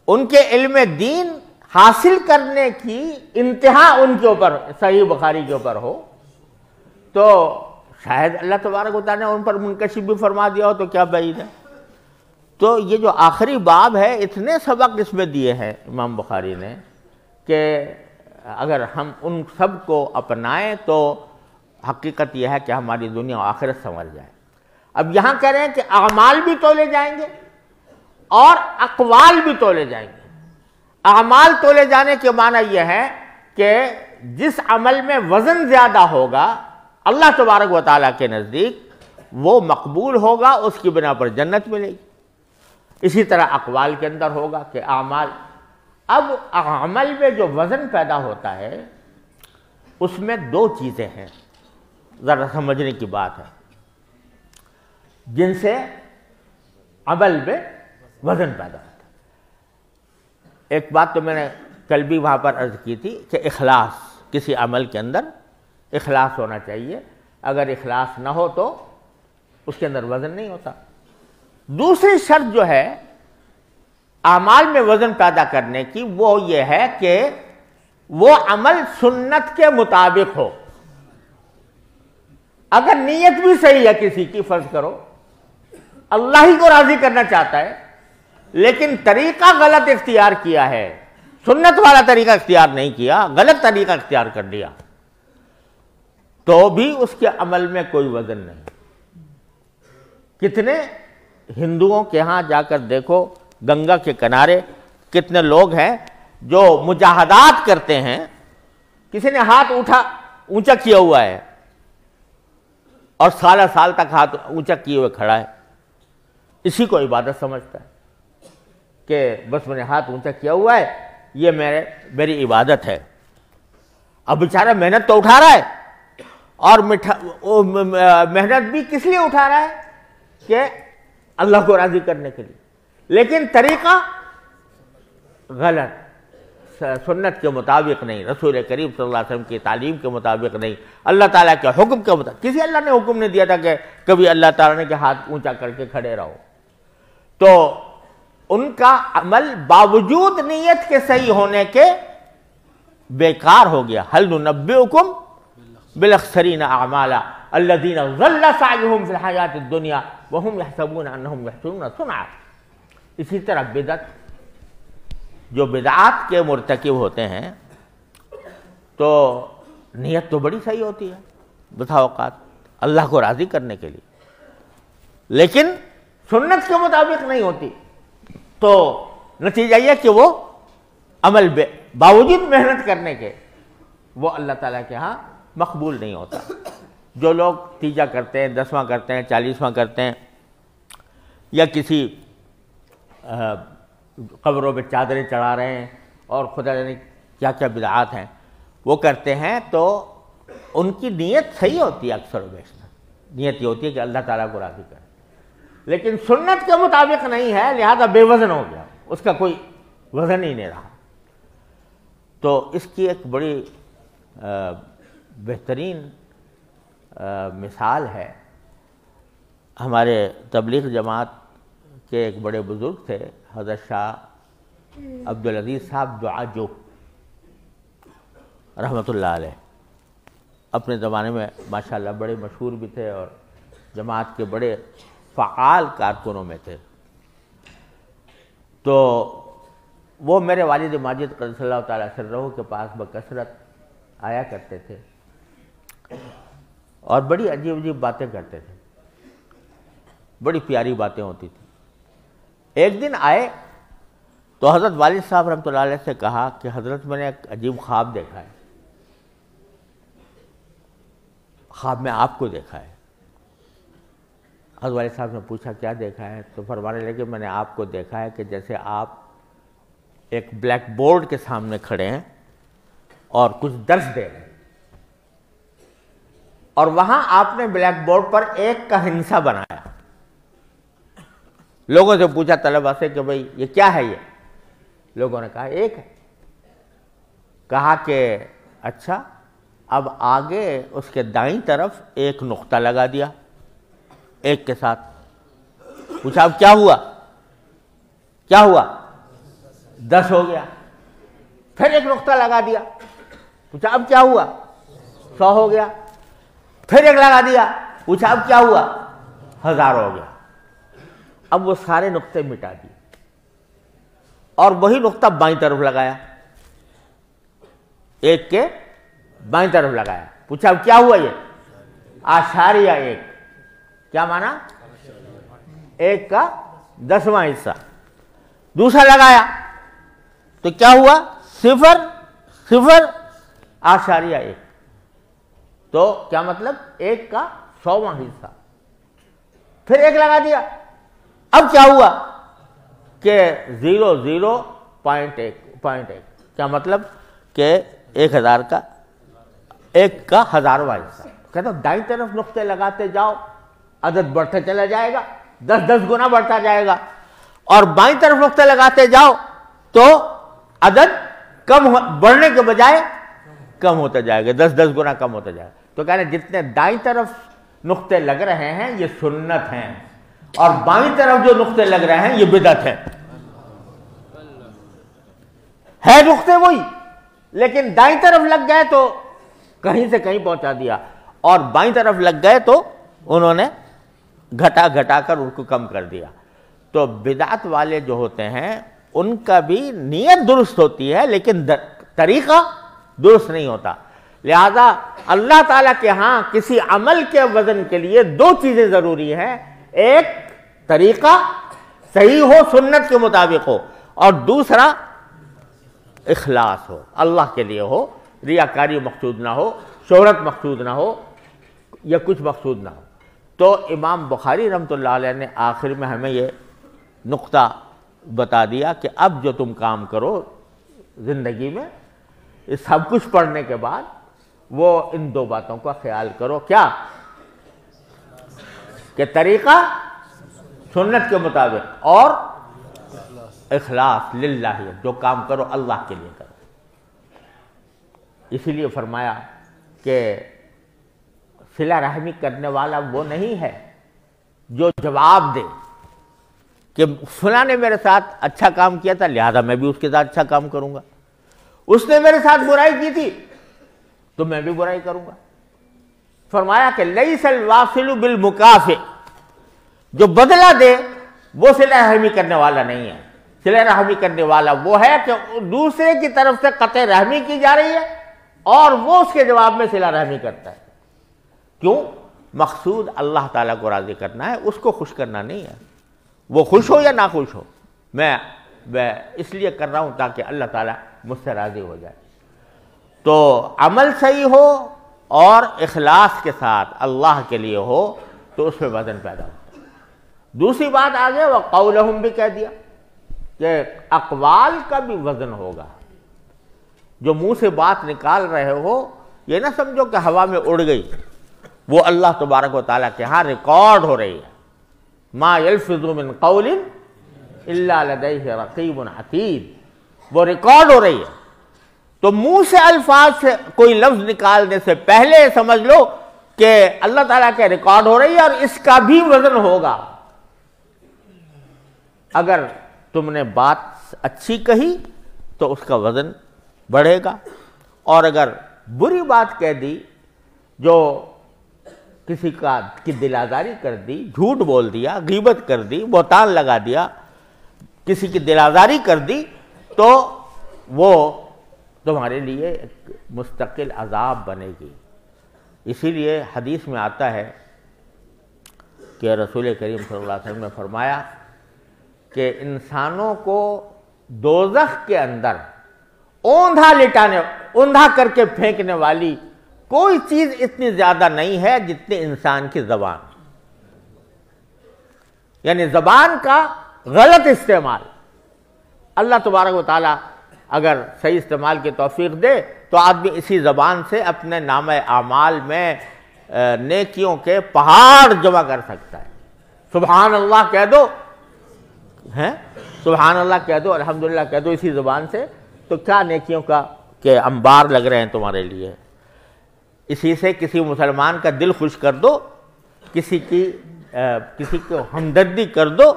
ان کے علم دین حاصل کرنے کی انتہا ان کے اوپر صحیح بخاری کے اوپر ہو تو شاید اللہ تبارک و تعالیٰ نے ان پر منکشف بھی فرما دیا ہو تو کیا بعید ہے. تو یہ جو آخری باب ہے اتنے سبق اس میں دیے ہیں امام بخاری نے کہ اگر ہم ان سب کو اپنائیں تو حقیقت یہ ہے کہ ہماری دنیا و آخرت سنور جائے. اب یہاں کہہ رہے ہیں کہ اعمال بھی تولے جائیں گے اور اقوال بھی تولے جائیں گے. اعمال تولے جانے کے معنی یہ ہے کہ جس عمل میں وزن زیادہ ہوگا اللہ تبارک و تعالیٰ کے نزدیک وہ مقبول ہوگا, اس کی بنا پر جنت ملے گی. اسی طرح اقوال کے اندر ہوگا کہ اعمال, اب عمل میں جو وزن پیدا ہوتا ہے اس میں دو چیزیں ہیں, ذرا سمجھنے کی بات ہے, جن سے عمل میں وزن پیدا ہوتا ہے. ایک بات تو میں نے کل بھی وہاں پر عرض کی تھی کہ اخلاص, کسی عمل کے اندر اخلاص ہونا چاہیے. اگر اخلاص نہ ہو تو اس کے اندر وزن نہیں ہوتا. دوسری شرط جو ہے اعمال میں وزن پیدا کرنے کی وہ یہ ہے کہ وہ عمل سنت کے مطابق ہو. اگر نیت بھی صحیح ہے کسی کی, فرض کرو اللہ ہی کو راضی کرنا چاہتا ہے لیکن طریقہ غلط اختیار کیا ہے, سنت والا طریقہ اختیار نہیں کیا, غلط طریقہ اختیار کر دیا, تو بھی اس کے عمل میں کوئی وزن نہیں. کتنے ہندوؤں کے ہاں جا کر دیکھو, گنگا کے کنارے کتنے لوگ ہیں جو مجاہدات کرتے ہیں, کسی نے ہاتھ اونچا کیا ہوا ہے اور سال تک ہاتھ اونچا کیے ہوئے کھڑا ہے, اسی کو عبادت سمجھتا ہے کہ بس میں نے ہاتھ اونچا کیا ہوا ہے, یہ میری عبادت ہے. اب بیچارہ محنت تو اٹھا رہا ہے, اور محنت بھی کس لیے اٹھا رہا ہے کہ اللہ کو راضی کرنے کے لیے, لیکن طریقہ غلط, سنت کے مطابق نہیں, رسول کریم صلی اللہ علیہ وسلم کی تعلیم کے مطابق نہیں, اللہ تعالیٰ کے حکم کے مطابق. کسی اللہ نے حکم نہیں دیا تھا کہ کبھی اللہ تعالیٰ نے کہ ہاتھ اونچا کر کے کھڑے رہو. تو ان کا عمل باوجود نیت کے صحیح ہونے کے بیکار ہو گیا. هل ننبئکم بالاخسرین اعمالا الذین ضل سعیهم فی الحیاۃ الدنیا وهم یحسبون انهم یحسنون صنعا. اسی طرح بدعت, جو بدعات کے مرتکب ہوتے ہیں تو نیت تو بڑی صحیح ہوتی ہے بسا اوقات اللہ کو راضی کرنے کے لیے, لیکن سنت کے مطابق نہیں ہوتی, تو نتیجہ یہ کہ وہ عمل باوجود محنت کرنے کے وہ اللہ تعالیٰ کے ہاں مقبول نہیں ہوتا. جو لوگ تیجا کرتے ہیں, 10واں کرتے ہیں, 40واں کرتے ہیں, یا کسی قبروں پہ چادریں چڑھا رہے ہیں اور خدا جانے کیا کیا بدعات ہیں وہ کرتے ہیں, تو ان کی نیت صحیح ہوتی ہے. اکثر و بیشتر نیت یہ ہوتی ہے کہ اللہ تعالیٰ کو راضی کرے, لیکن سنت کے مطابق نہیں ہے, لہذا بے وزن ہو گیا, اس کا کوئی وزن ہی نہیں رہا. تو اس کی ایک بڑی بہترین مثال ہے. ہمارے تبلیغ جماعت کے ایک بڑے بزرگ تھے, حضرت شاہ عبدالعزیز صاحب دعاجو رحمۃ اللہ علیہ. اپنے زمانے میں ماشاءاللہ بڑے مشہور بھی تھے اور جماعت کے بڑے فعال کارکنوں میں تھے. تو وہ میرے والد ماجد قدس اللہ تعالیٰ سرہ کے پاس بکثرت آیا کرتے تھے اور بڑی عجیب عجیب باتیں کرتے تھے, بڑی پیاری باتیں ہوتی تھیں. ایک دن آئے تو حضرت والد صاحب رحمۃ اللہ علیہ سے کہا کہ حضرت میں نے ایک عجیب خواب دیکھا ہے, خواب میں آپ کو دیکھا ہے. حضرت والد صاحب نے پوچھا کیا دیکھا ہے, تو فرمانے لگے میں نے آپ کو دیکھا ہے کہ جیسے آپ ایک بلیک بورڈ کے سامنے کھڑے ہیں اور کچھ درس دے رہے ہیں, اور وہاں آپ نے بلیک بورڈ پر ایک کا ہندسہ بنایا. لوگوں سے پوچھا طلبہ سے کہ بھئی یہ کیا ہے, یہ لوگوں نے کہا ایک ہے. کہا کہ اچھا, اب آگے اس کے دائیں طرف ایک نقطہ لگا دیا ایک کے ساتھ. پوچھا اب کیا ہوا, کیا ہوا؟ 10 ہو گیا. پھر ایک نقطہ لگا دیا, پوچھا اب کیا ہوا؟ 100 ہو گیا. پھر ایک لگا دیا, پوچھا اب کیا ہوا؟ 1000 ہو گیا. اب وہ سارے نقطے مٹا دیے اور وہی نقطہ بائیں طرف لگایا, ایک کے بائیں طرف لگایا. پوچھا اب کیا ہوا؟ یہ اشاریہ 1. کیا مانا؟ 1 کا 10واں حصہ. دوسرا لگایا تو کیا ہوا؟ 0.0.1. تو کیا مطلب؟ 1 کا 100واں حصہ. پھر ایک لگا دیا. اب کیا ہوا کہ 0.0.1. کیا مطلب؟ کہ 1000 کا 1 کا 1000واں حصہ. کہتا دائیں طرف نقطے لگاتے جاؤ, عدد بڑھتا چلا جائے گا, 10 گنا بڑھتا جائے گا. اور بائیں طرف نقطے لگاتے جاؤ تو عدد بڑھنے کے بجائے کم ہوتا جائے گا, 10 گنا کم ہوتا جائے گا. تو کہنا جتنے دائیں طرف نقطے لگ رہے ہیں یہ سنت ہیں, اور بائیں طرف جو نقطے لگ رہے ہیں یہ بدعت ہے. ہے نقطے وہی, لیکن دائیں طرف لگ گئے تو کہیں سے کہیں پہنچا دیا, اور بائیں طرف لگ گئے تو انہوں نے گھٹا کر ان کو کم کر دیا. تو بدعت والے جو ہوتے ہیں ان کا بھی نیت درست ہوتی ہے لیکن طریقہ درست نہیں ہوتا. لہذا اللہ تعالیٰ کے ہاں کسی عمل کے وزن کے لیے 2 چیزیں ضروری ہیں. ایک طریقہ صحیح ہو, سنت کے مطابق ہو, اور دوسرا اخلاص ہو, اللہ کے لیے ہو, ریاکاری مقصود نہ ہو, شہرت مقصود نہ ہو, یا کچھ مقصود نہ ہو. تو امام بخاری رحمۃ اللہ علیہ نے آخر میں ہمیں یہ نقطہ بتا دیا کہ اب جو تم کام کرو زندگی میں, اس سب کچھ پڑھنے کے بعد وہ ان 2 باتوں کا خیال کرو. کیا؟ کہ طریقہ سنت کے مطابق, اور اخلاص للہ, جو کام کرو اللہ کے لیے کرو. اسی لیے فرمایا کہ صلہ رحمی کرنے والا وہ نہیں ہے جو جواب دے کہ فلاں نے میرے ساتھ اچھا کام کیا تھا لہذا میں بھی اس کے ساتھ اچھا کام کروں گا, اس نے میرے ساتھ برائی کی تھی تو میں بھی برائی کروں گا. فرمایا کہ لیس الواصل بالمکافئ, جو بدلہ دے وہ صلہ رحمی کرنے والا نہیں ہے. صلہ رحمی کرنے والا وہ ہے کہ دوسرے کی طرف سے قطع رحمی کی جا رہی ہے اور وہ اس کے جواب میں صلہ رحمی کرتا ہے. کیوں؟ مقصود اللہ تعالیٰ کو راضی کرنا ہے, اس کو خوش کرنا نہیں ہے. وہ خوش ہو یا نہ خوش ہو, میں اس لیے کر رہا ہوں تاکہ اللہ تعالیٰ مجھ سے راضی ہو جائے. تو عمل صحیح ہو اور اخلاص کے ساتھ اللہ کے لیے ہو تو اس میں وزن پیدا ہوتا ہے. دوسری بات آگے وقولہم بھی کہہ دیا کہ اقوال کا بھی وزن ہوگا. جو منہ سے بات نکال رہے ہو یہ نہ سمجھو کہ ہوا میں اڑ گئی, وہ اللہ تبارک و تعالیٰ کے ہاں ریکارڈ ہو رہی ہے. ما یلفظ من قول الا لدیہ رقیب عتید, وہ ریکارڈ ہو رہی ہے. تو منہ سے الفاظ سے کوئی لفظ نکالنے سے پہلے سمجھ لو کہ اللہ تعالیٰ کے ریکارڈ ہو رہی ہے اور اس کا بھی وزن ہوگا. اگر تم نے بات اچھی کہی تو اس کا وزن بڑھے گا, اور اگر بری بات کہہ دی, جو کسی کی دل آزاری کر دی, جھوٹ بول دیا, غیبت کر دی, بہتان لگا دیا, کسی کی دل آزاری کر دی, تو وہ تمہارے لیے ایک مستقل عذاب بنے گی. اسی لیے حدیث میں آتا ہے کہ رسول کریم صلی اللہ علیہ وسلم نے فرمایا کہ انسانوں کو دوزخ کے اندر اوندھا کر کے پھینکنے والی کوئی چیز اتنی زیادہ نہیں ہے جتنی انسان کی زبان. یعنی زبان کا غلط استعمال. اللہ تبارک و تعالیٰ اگر صحیح استعمال کی توفیق دے تو آدمی اسی زبان سے اپنے نامہ اعمال میں نیکیوں کے پہاڑ جمع کر سکتا ہے. سبحان اللہ کہہ دو, سبحان اللہ کہہ دو, الحمدللہ کہہ دو اسی زبان سے, تو کیا نیکیوں کا کہ انبار لگ رہے ہیں تمہارے لیے. اسی سے کسی مسلمان کا دل خوش کر دو, کسی کو ہمدردی کر دو,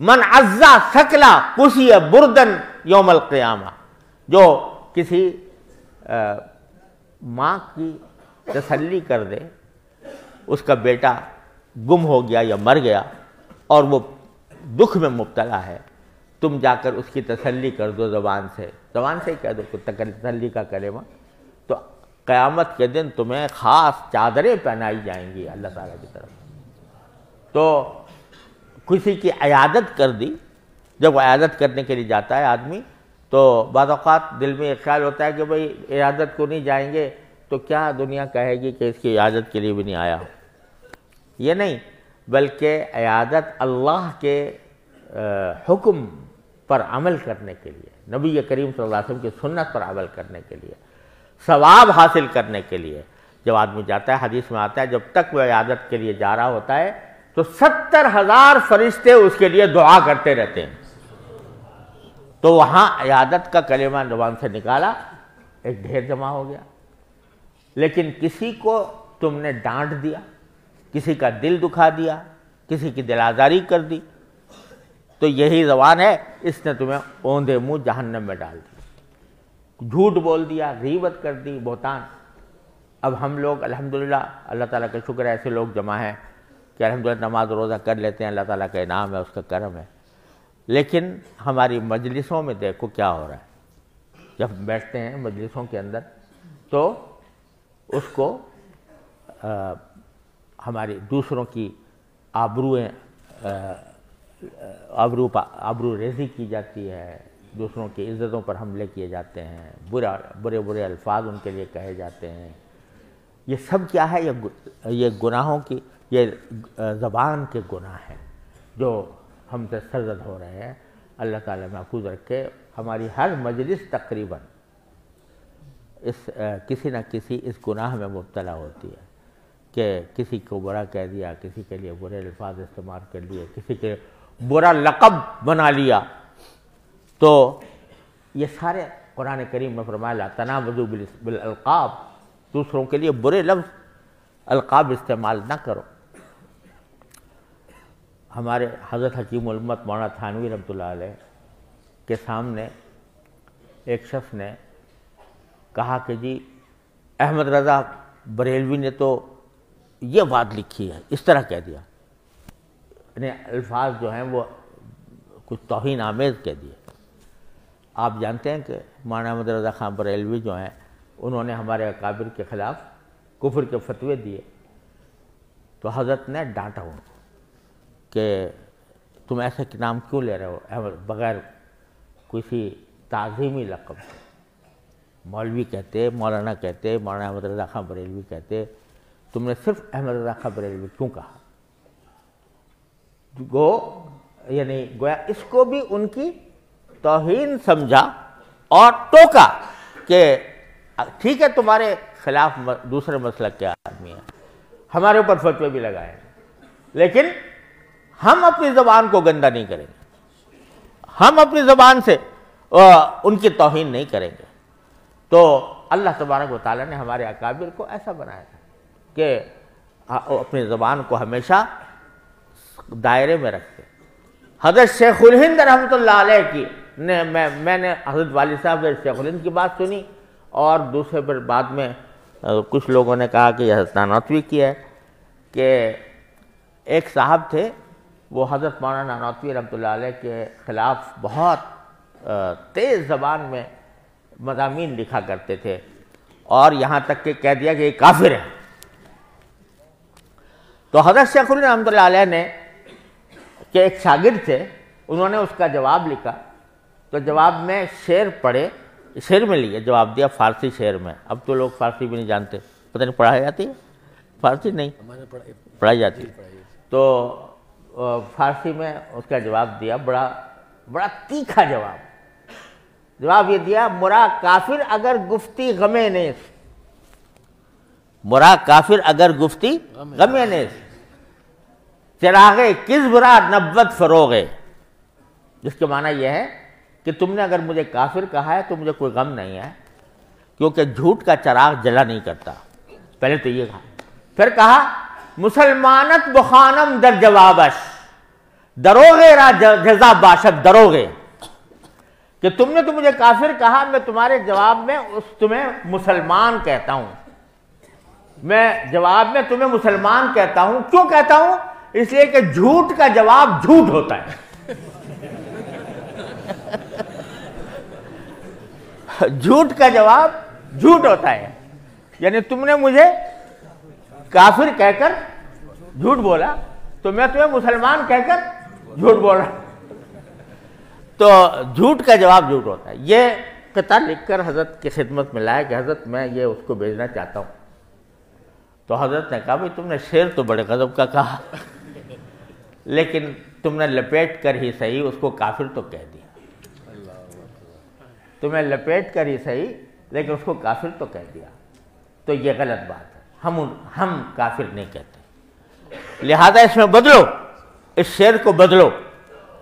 من عزا ثقلا کسی بردن یوم القیامہ، جو کسی ماں کی تسلی کر دے، اس کا بیٹا گم ہو گیا یا مر گیا اور وہ دکھ میں مبتلا ہے، تم جا کر اس کی تسلی کر دو زبان سے ہی کہہ دو تسلی کا کلمہ، تو قیامت کے دن تمہیں خاص چادریں پہنائی جائیں گی اللہ تعالیٰ کی طرف۔ تو کسی کی عیادت کر دی، جب عیادت کرنے کے لیے جاتا ہے آدمی تو بعض اوقات دل میں ایک خیال ہوتا ہے کہ بھئی عیادت کو نہیں جائیں گے تو کیا دنیا کہے گی کہ اس کی عیادت کے لیے بھی نہیں آیا ہو۔ یہ نہیں، بلکہ عیادت اللہ کے حکم پر عمل کرنے کے لیے، نبی کریم صلی اللہ علیہ وسلم کی سنت پر عمل کرنے کے لیے، ثواب حاصل کرنے کے لیے جب آدمی جاتا ہے، حدیث میں آتا ہے جب تک وہ عیادت کے لیے جا رہا ہوتا ہے تو 70,000 فرشتے اس کے لیے دعا کرتے رہتے ہیں۔ تو وہاں عیادت کا کلمہ زبان سے نکالا، ایک ڈھیر جمع ہو گیا۔ لیکن کسی کو تم نے ڈانٹ دیا، کسی کا دل دکھا دیا، کسی کی دل آزاری کر دی، تو یہی زبان ہے، اس نے تمہیں اوندے منہ جہنم میں ڈال دی۔ جھوٹ بول دیا، غیبت کر دی، بہتان۔ اب ہم لوگ الحمدللہ اللہ تعالیٰ کا شکر ہے ایسے لوگ جمع ہیں کہ الحمدللہ نماز روزہ کر لیتے ہیں، اللہ تعالیٰ کا انعام ہے، اس کا کرم ہے، لیکن ہماری مجلسوں میں دیکھو کیا ہو رہا ہے۔ جب بیٹھتے ہیں مجلسوں کے اندر تو اس کو ہماری دوسروں کی آبرو ریزی کی جاتی ہے، دوسروں کی عزتوں پر حملے کیے جاتے ہیں، برے الفاظ ان کے لیے کہے جاتے ہیں۔ یہ سب کیا ہے؟ یہ گناہوں کی، یہ زبان کے گناہ ہیں جو ہم سے سرزد ہو رہے ہیں۔ اللہ تعالیٰ محفوظ رکھے۔ ہماری ہر مجلس تقریباً کسی نہ کسی اس گناہ میں مبتلا ہوتی ہے کہ کسی کو برا کہہ دیا، کسی کے لیے برے الفاظ استعمال کر لیے، کسی کے برا لقب بنا لیا۔ تو یہ سارے قرآن کریم میں فرمایا لا تنابزوا بالالقاب، دوسروں کے لیے برے لفظ القاب استعمال نہ کرو۔ ہمارے حضرت حکیم الامت مولانا تھانوی رحمۃ اللہ علیہ کے سامنے ایک شخص نے کہا کہ جی احمد رضا بریلوی نے تو یہ بات لکھی ہے، اس طرح کہہ دیا، یعنی الفاظ جو ہیں وہ کچھ توہین آمیز کہہ دیے۔ آپ جانتے ہیں کہ مولانا احمد رضا خان بریلوی جو ہیں انہوں نے ہمارے اکابر کے خلاف کفر کے فتوے دیے، تو حضرت نے ڈانٹا ان کو کہ تم ایسے نام کیوں لے رہے ہو احمد، بغیر کسی تعظیمی لقب، مولوی کہتے، مولانا کہتے، مولانا احمد رضا خان بریلوی کہتے، تم نے صرف احمد رضا خان بریلوی کیوں کہا؟ یعنی گویا اس کو بھی ان کی توہین سمجھا اور ٹوکا کہ ٹھیک ہے تمہارے خلاف دوسرے مسلک کے آدمی ہیں، ہمارے اوپر فتوے بھی لگائے، لیکن ہم اپنی زبان کو گندا نہیں کریں گے، ہم اپنی زبان سے ان کی توہین نہیں کریں گے۔ تو اللہ تبارک و تعالیٰ نے ہمارے اکابر کو ایسا بنایا تھا کہ اپنی زبان کو ہمیشہ دائرے میں رکھتے۔ حضرت شیخ الہند رحمۃ اللہ علیہ کی میں نے حضرت والد صاحب شیخ الہند کی بات سنی، اور دوسرے پر بعد میں کچھ لوگوں نے کہا کہ یہ حضرت نانوتوی کی ہے، کہ ایک صاحب تھے وہ حضرت مولانا نانوتوی رحمۃ اللہ علیہ کے خلاف بہت تیز زبان میں مضامین لکھا کرتے تھے، اور یہاں تک کہ کہہ دیا کہ یہ کافر ہے۔ تو حضرت شیخ الہند رحمۃ اللہ علیہ نے کہ ایک شاگرد تھے، انہوں نے اس کا جواب لکھا، تو جواب میں شعر پڑھے، شعر میں لیے جواب دیا، فارسی شعر میں۔ اب تو لوگ فارسی بھی نہیں جانتے، پتہ نہیں پڑھائی جاتی ہے فارسی؟ نہیں پڑھائی جاتی ہے۔ تو فارسی میں اس کا جواب دیا، بڑا تیکھا جواب یہ دیا، مرا کافر اگر گفتی غم نیز، مرا کافر اگر گفتی غم نیز، چراغ کذب را نبوت فروغے، جس کے معنی یہ ہے کہ تم نے اگر مجھے کافر کہا ہے تو مجھے کوئی غم نہیں ہے، کیونکہ جھوٹ کا چراغ جلا نہیں کرتا۔ پہلے تو یہ کہا، پھر کہا مسلمانت بخانم در جوابش، دروغے را جزا باشد دروغے، کہ تم نے تو مجھے کافر کہا، میں تمہارے جواب میں تمہیں مسلمان کہتا ہوں، میں جواب میں تمہیں مسلمان کہتا ہوں۔ کیوں کہتا ہوں؟ اس لیے کہ جھوٹ کا جواب جھوٹ ہوتا ہے، جھوٹ کا جواب جھوٹ ہوتا ہے، یعنی تم نے مجھے کافر کہہ کر جھوٹ بولا تو میں تمہیں مسلمان کہہ کر جھوٹ بول رہا، تو جھوٹ کا جواب جھوٹ ہوتا ہے۔ یہ قطعہ لکھ کر حضرت کی خدمت میں لایا کہ حضرت میں یہ اس کو بھیجنا چاہتا ہوں، تو حضرت نے کہا بھائی تم نے شعر تو بڑے غضب کا کہا، لیکن تم نے لپیٹ کر ہی صحیح اس کو کافر تو کہہ دیا، تمہیں لپیٹ کر ہی صحیح لیکن اس کو کافر تو کہہ دیا، تو یہ غلط بات ہے، ہم کافر نہیں کہتے، لہذا اس میں بدلو، اس شعر کو بدلو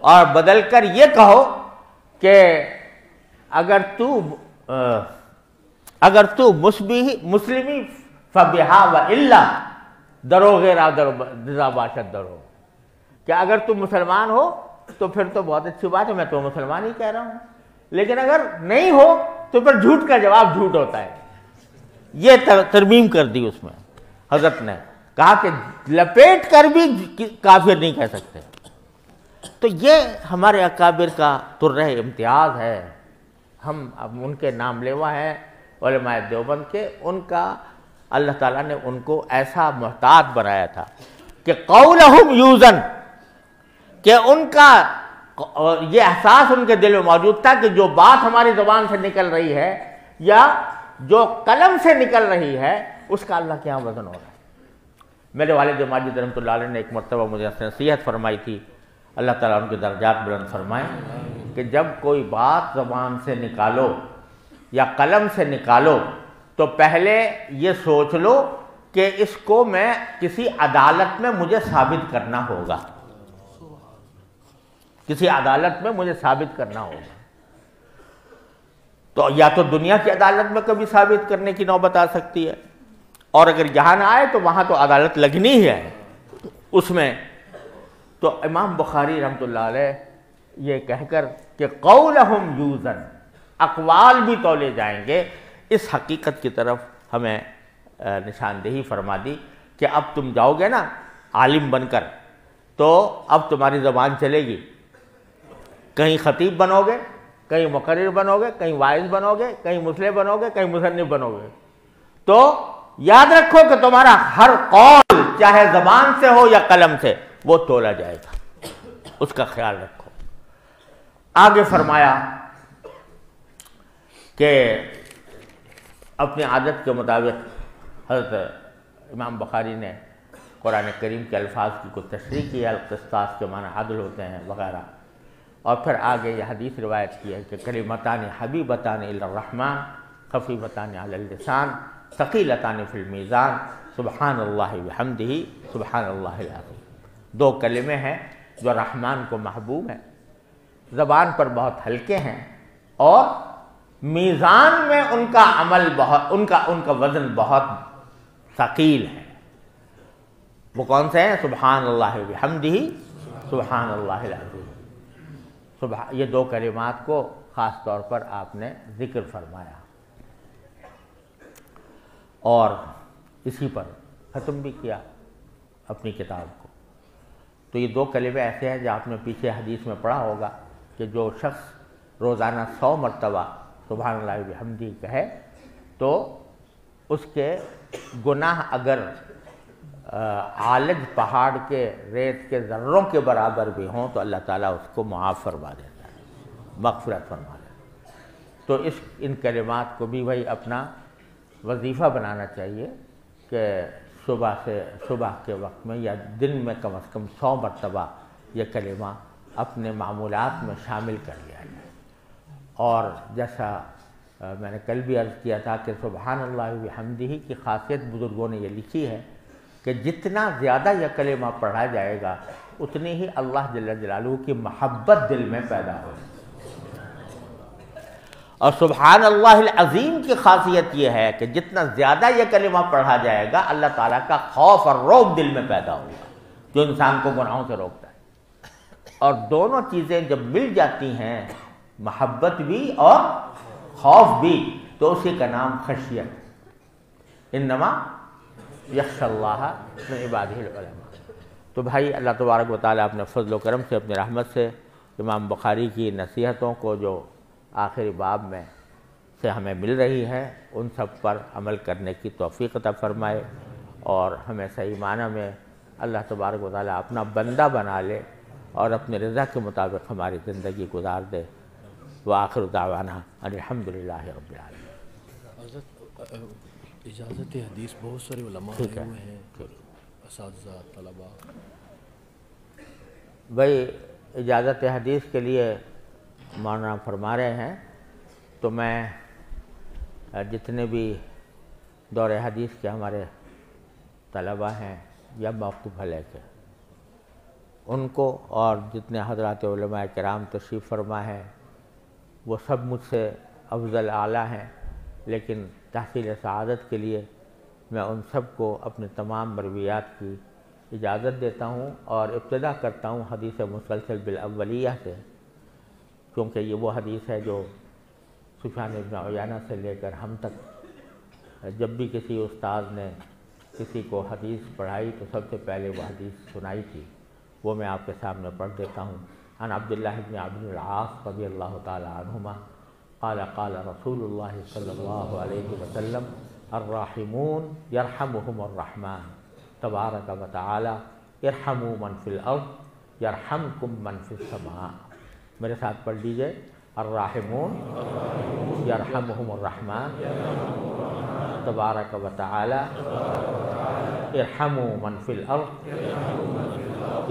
اور بدل کر یہ کہو کہ اگر تو مسلمی فبہا و الا دروغ را جزا باشد دروغ، کہ اگر تم مسلمان ہو تو پھر تو بہت اچھی بات ہے، میں تو مسلمان ہی کہہ رہا ہوں، لیکن اگر نہیں ہو تو پھر جھوٹ کا جواب جھوٹ ہوتا ہے۔ یہ ترمیم کر دی اس میں حضرت نے، کہا کہ لپیٹ کر بھی کافر نہیں کہہ سکتے۔ تو یہ ہمارے اکابر کا طرح امتیاز ہے، ہم اب ان کے نام لیوا ہیں علماء دیوبند کے، ان کا اللہ تعالیٰ نے ان کو ایسا محتاط بنایا تھا کہ قولہم یوزن، کہ ان کا یہ احساس ان کے دل میں موجود تھا کہ جو بات ہماری زبان سے نکل رہی ہے یا جو قلم سے نکل رہی ہے اس کا اللہ کے یہاں وزن ہو رہا ہے۔ میرے والد ماجد رحمۃ اللہ علیہ نے ایک مرتبہ مجھے نصیحت فرمائی تھی، اللہ تعالیٰ ان کے درجات بلند فرمائیں، کہ جب کوئی بات زبان سے نکالو یا قلم سے نکالو تو پہلے یہ سوچ لو کہ اس کو میں کسی عدالت میں مجھے ثابت کرنا ہوگا، کسی عدالت میں مجھے ثابت کرنا ہوگا، تو یا تو دنیا کی عدالت میں کبھی ثابت کرنے کی نوبت آ سکتی ہے، اور اگر یہاں نہ آئے تو وہاں تو عدالت لگنی ہی ہے اس میں۔ تو امام بخاری رحمۃ اللہ علیہ یہ کہہ کر کہ قولہم یوزن، اقوال بھی تولے جائیں گے، اس حقیقت کی طرف ہمیں نشاندہی فرما دی کہ اب تم جاؤ گے نا عالم بن کر تو اب تمہاری زبان چلے گی، کہیں خطیب بنو گے، کہیں مقرر بنو گے، کہیں واعظ بنو گے، کہیں مصلح بنو گے، کہیں مصنف بنو گے، تو یاد رکھو کہ تمہارا ہر قول چاہے زبان سے ہو یا قلم سے وہ تولا جائے گا، اس کا خیال رکھو۔ آگے فرمایا کہ اپنی عادت کے مطابق حضرت امام بخاری نے قرآن کریم کے الفاظ کی کوئی تشریح کی ہے، القسطاس کے معنی عدل ہوتے ہیں وغیرہ، اور پھر آگے یہ حدیث روایت کی ہے کہ کلمتان حبیبتان الی الرحمن خفیفتان علی اللسان ثقیلتان فی المیزان سبحان اللہ بحمدہ سبحان اللہ العظیم۔ دو کلمے ہیں جو رحمان کو محبوب ہیں، زبان پر بہت ہلکے ہیں، اور میزان میں ان کا عمل بہت، ان کا وزن بہت ثقیل ہے۔ وہ کون سے ہیں؟ سبحان اللہ بحمدہ سبحان اللہ العظیم۔ یہ دو کلمات کو خاص طور پر آپ نے ذکر فرمایا، اور اسی پر ختم بھی کیا اپنی کتاب کو۔ تو یہ دو کلمے ایسے ہیں جو آپ نے پیچھے حدیث میں پڑھا ہوگا کہ جو شخص روزانہ 100 مرتبہ سبحان اللہ بحمدہ کہے تو اس کے گناہ اگر عالج پہاڑ کے ریت کے ذروں کے برابر بھی ہوں تو اللہ تعالیٰ اس کو معاف فرما دیتا ہے، مغفرت فرما دیتا ہے۔ تو ان کلمات کو بھی بھائی اپنا وظیفہ بنانا چاہیے کہ صبح کے وقت میں یا دن میں کم از کم 100 مرتبہ یہ کلمہ اپنے معمولات میں شامل کر لیا جائے۔ اور جیسا میں نے کل بھی عرض کیا تھا کہ سبحان اللہ بحمدہ کی خاصیت بزرگوں نے یہ لکھی ہے کہ جتنا زیادہ یہ کلمہ پڑھا جائے گا اتنی ہی اللہ جل جلالہ کی محبت دل میں پیدا ہوگی۔ اور سبحان اللہ العظیم کی خاصیت یہ ہے کہ جتنا زیادہ یہ کلمہ پڑھا جائے گا اللہ تعالیٰ کا خوف اور رعب دل میں پیدا ہوگا، جو انسان کو گناہوں سے روکتا ہے۔ اور دونوں چیزیں جب مل جاتی ہیں، محبت بھی اور خوف بھی، تو اسی کا نام خشیت، انما یخشی اللہ من عبادہ العلماء۔ تو بھائی اللہ تبارک و تعالیٰ اپنے فضل و کرم سے، اپنی رحمت سے امام بخاری کی نصیحتوں کو جو آخری باب میں سے ہمیں مل رہی ہے، ان سب پر عمل کرنے کی توفیق عطا فرمائے، اور ہمیں صحیح معنی میں اللہ تبارک و تعالیٰ اپنا بندہ بنا لے اور اپنے رضا کے مطابق ہماری زندگی گزار دے۔ وآخر دعوانا ان الحمد للہ رب العالمین۔ حضرت اجازت حدیث بہت سارے علماء آئے ہوئے ہیں، اساتذہ، طلباء۔ بھائی اجازت حدیث کے لیے مولانا فرما رہے ہیں، تو میں جتنے بھی دور حدیث کے ہمارے طلباء ہیں یا موقوف علیہ کے، ان کو اور جتنے حضرات علماء کرام تشریف فرما ہیں، وہ سب مجھ سے افضل اعلیٰ ہیں، لیکن تحصیل سعادت کے لیے میں ان سب کو اپنے تمام مرویات کی اجازت دیتا ہوں، اور ابتدا کرتا ہوں حدیث مسلسل بالاولیہ سے، کیونکہ یہ وہ حدیث ہے جو سفیان بن عیینہ سے لے کر ہم تک جب بھی کسی استاد نے کسی کو حدیث پڑھائی تو سب سے پہلے وہ حدیث سنائی تھی، وہ میں آپ کے سامنے پڑھ دیتا ہوں۔ عن عبداللہ بن عمرو بن العاص رضی اللہ تعالی عنہما قال قال رسول اللہ صلی اللہ علیہ وسلم الراحمون یرحمہم الرحمن تبارک و تعالی ارحموا من فی الارض یرحمکم من فی السماء۔ میرے ساتھ پڑھ لیجئے، الراحمون یرحمہم الرحمن تبارک و تعالی ارحموا من فی الارض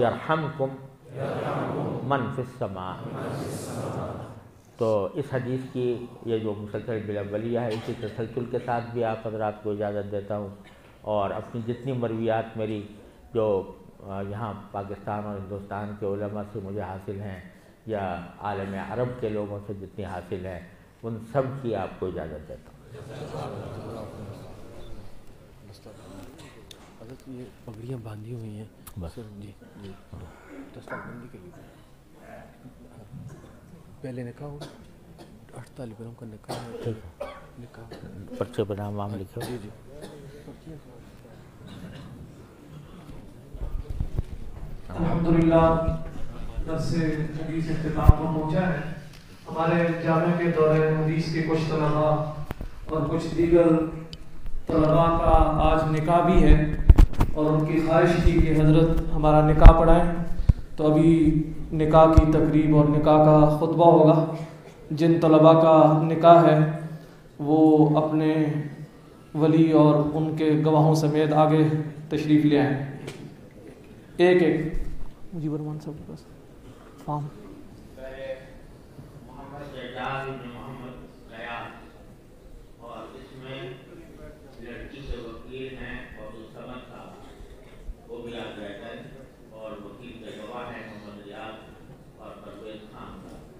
یرحمکم من فی السماء۔ تو اس حدیث کی یہ جو مسلسل بالاولیہ ہے، اسی تسلسل کے ساتھ بھی آپ حضرات کو اجازت دیتا ہوں، اور اپنی جتنی مرویات میری جو یہاں پاکستان اور ہندوستان کے علماء سے مجھے حاصل ہیں یا عالم عرب کے لوگوں سے جتنی حاصل ہیں، ان سب کی آپ کو اجازت دیتا ہوں۔ حضرت یہ پگڑیاں باندھی ہوئی ہیں بس جی جی دستار بندی کے لیے پہلے نکاح ہو 48 گرام کا نکاح ہے، نکاح پرچے پہ نام وام لکھے جی جی۔ الحمدللہ درس حدیث اختتام کو پہنچا ہے۔ ہمارے جامعہ کے دورے حدیث کے کچھ طلباء اور کچھ دیگر طلباء کا آج نکاح بھی ہے، اور ان کی خواہش تھی کہ حضرت ہمارا نکاح پڑھائیں، تو ابھی نکاح کی تقریب اور نکاح کا خطبہ ہوگا۔ جن طلباء کا نکاح ہے وہ اپنے ولی اور ان کے گواہوں سمیت آگے تشریف لے آئیں۔ ایک مجیب الرحمان صاحب کے پاس فارم محمد جعجال بن محمد ریاض، اور اس میں لڑکی سے وکیل ہیں اور سمجھ صاحب، وہ بھی آ گئے، اور وکیل کے گواہ ہیں محمد ریاض اور پرویز خان،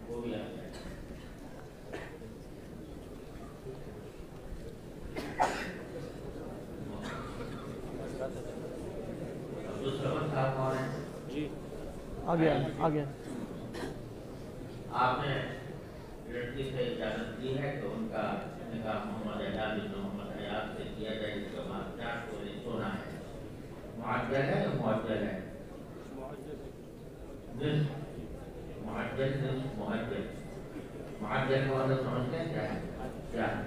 وہ بھی آ گئے۔ آگے آپ نے لڑکی سے اجازت دی ہے کہ ان کا نکاح محمد اعجاز بن محمد ریاض سے کیا جائے، جس کا مادہ سونا ہے۔ معجل ہے یا معجل ہے؟ معجل معجل معجل کا مطلب سمجھتے ہیں کیا ہے؟ کیا ہے؟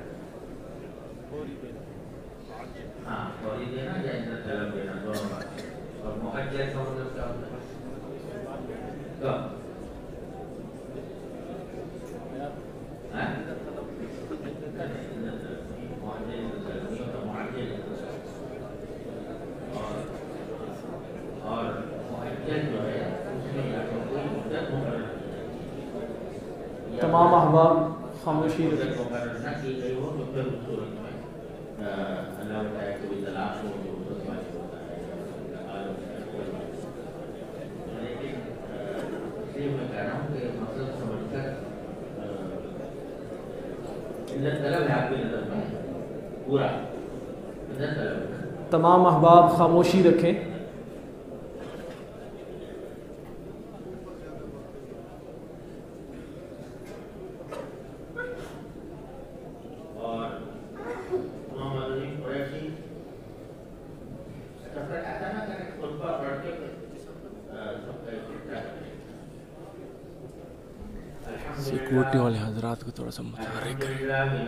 ہاں، فوری دینا یا اندر طلب دینا، دونوں بات۔ اور معجل کا مطلب کیا ہوتا ہے؟ کب؟ اور معجل جو ہے اس میں یا تو کوئی مدت مقرر تمام احباب خاموشی رکھیں۔ مقرر نہ کی گئی ہو تو پھر اس صورت میں اللہ بتائے کوئی طلاق ہو تو اس کا ہوتا ہے، لیکن اس لیے میں کہہ رہا ہوں کہ مقصد سمجھ کر علت طلب ہے آپ کی نظر میں پورا علت طلب ہے۔ تمام احباب خاموشی رکھیں۔ کوٹنے والے حضرات کو تھوڑا سا متحرک کریں.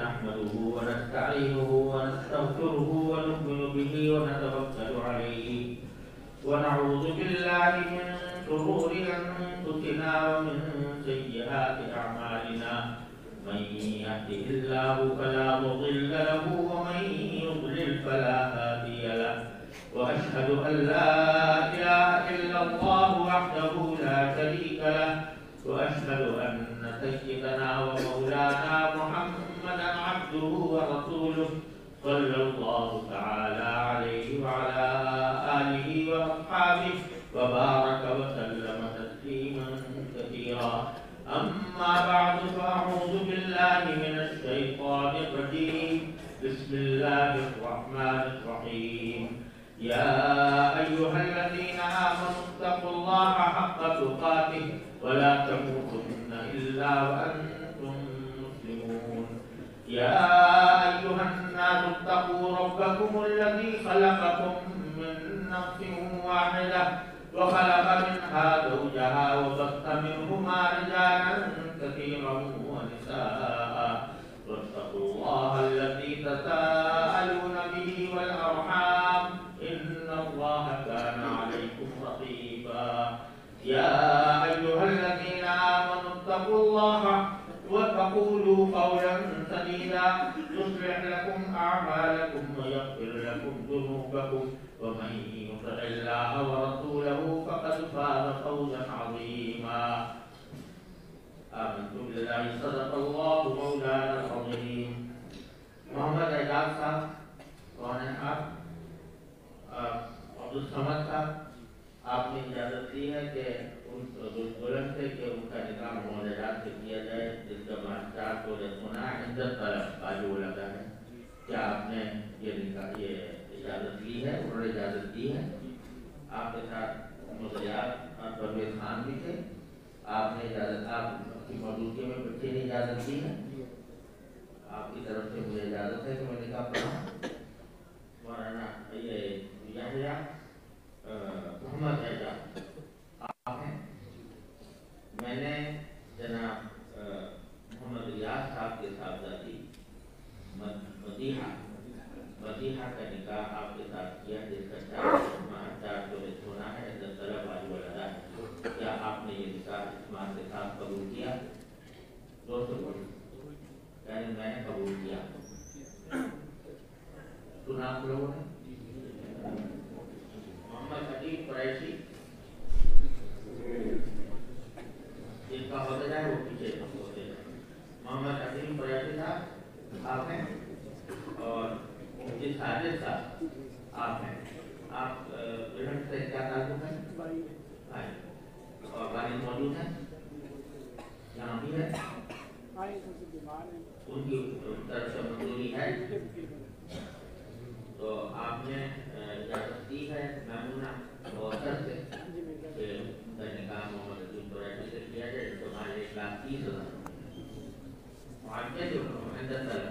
نحمده ونستعينه ونستغفره ونؤمن به ونتوكل عليه ونعوذ بالله من شرور أنفسنا ومن سيئات أعمالنا من يهده الله فلا مضل له ومن يضلل فلا هادي له وأشهد أن لا إله إلا الله وحده لا شريك له وأشهد أن سيدنا ومولانا محمدا عبده ورسوله صلى الله تعالى عليه وعلى آله وأصحابه وبارك وسلم تسليما كثيرا. أما بعد فأعوذ بالله من الشيطان الرجيم. بسم الله الرحمن الرحيم. يا أيها الذين آمنوا اتقوا الله حق تقاته ولا تموتن إلا وأنتم مسلمون. يا أيها الناس اتقوا ربكم الذي خلقكم من نفس واحدة وخلق منها زوجها وبث منهما رجالا كثيرا ونساء واتقوا الله الذي تساءلون به والأرحام إن الله كان عليكم رقيبا. يا أيها الذين آمنوا اتقوا الله وقولوا قولا سديدا يصلح لكم أعمالكم ويغفر لكم ذنوبكم ومن يطع الله ورسوله فقد فاز فوزا عظيما. آمنت بالله صدق الله مولانا العظيم. محمد اعجاز صاحب کون ہیں آپ؟ عبدالصمد صاحب، آپ نے اجازت دی ہے کہ بلند سے کہ ان کا نکاح محمد اعجاز سے کیا جائے، جس کا مہر کو سنا عزت طلب باجو لگا ہے. کیا آپ نے یہ اجازت لی ہے؟ انہوں نے اجازت دی ہے. آپ کے ساتھ مزیات اور پرویز خان بھی تھے. آپ نے اجازت، آپ کی موجودگی میں بچے نے اجازت دی ہے. آپ کی طرف سے مجھے اجازت ہے کہ میں نکاح پڑھاؤں. مولانا یحییٰ محمد اعجاز آپ ہیں. میں نے جناب محمد ریاض صاحب کے صاحبزادی مدیحہ کا نکاح آپ کے ساتھ کیا، جس کا 4 تولے سونا ہے، عزت طلب واجب الادا ہے. کیا آپ نے یہ نکاح اس ماہ کے ساتھ قبول کیا؟ دوستوں یعنی میں نے قبول کیا. سنا آپ لوگوں نے؟ محمد حبیب قریشی جن کا ہوتا جائے وہ پیچھے ہوتے جائے. محمد حبیب قریشی صاحب آپ ہیں، اور مفتی ساجد صاحب آپ ہیں. آپ بلند سے کیا تعلق ہے؟ اور والد موجود ہیں یہاں بھی ہے؟ ان کی طرف سے منظوری ہے تو آپ نے اجازت دی ہے میمونہ موثر سے کہ نکاح محمد حبیب قریشی سے کیا جائے. تو ہمارے 1,30,000 معاہدے جو عزت طلب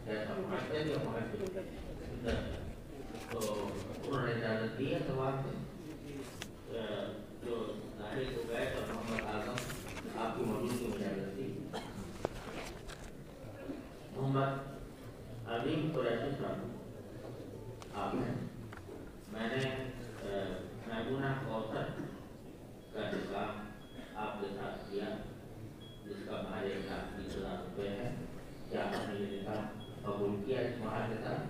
جیسا معاہدے جو معاہدے تو انہوں نے اجازت دی ہے. سوال سے جو ظاہر ہو گئے تو محمد اعظم آپ کی موجودگی میں اجازت دی. محمد عظیم قریشی صاحب آپ ہیں. میں نے میمونہ کوثر کا نکاح آپ کے ساتھ کیا، جس کا مہر 1,30,000 روپے ہے. کیا آپ نے یہ نکاح قبول کیا اس مہر کے ساتھ؟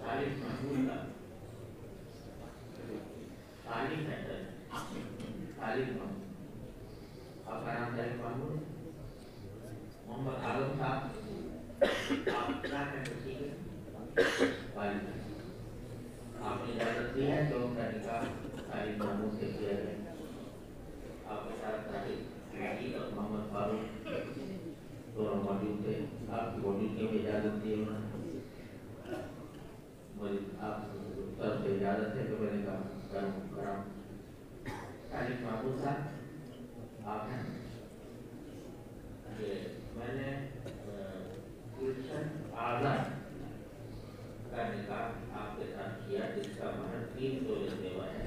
طالب محمود کا طالب ہے، طالب محمود. آپ کا نام طالب محمود. محمد عالم صاحب آپ کیا ہیں؟ آپ نے اجازت دی ہے تو ان کا نکاح طالب محمود سے کیا جائے. آپ کے ساتھ طالب عقید اور محمد فاروق دونوں موجود تھے. آپ کی موجودگی میں اجازت دی انہوں نے. مجھے آپ طرف سے اجازت ہے تو میں نے کہا کرام. طالب محمود صاحب آپ ہیں. میں نے گلشن آزاد کا نکاح آپ کے ساتھ کیا، جس کا مہر 3 تولے سیوا ہے.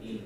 3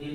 3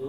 2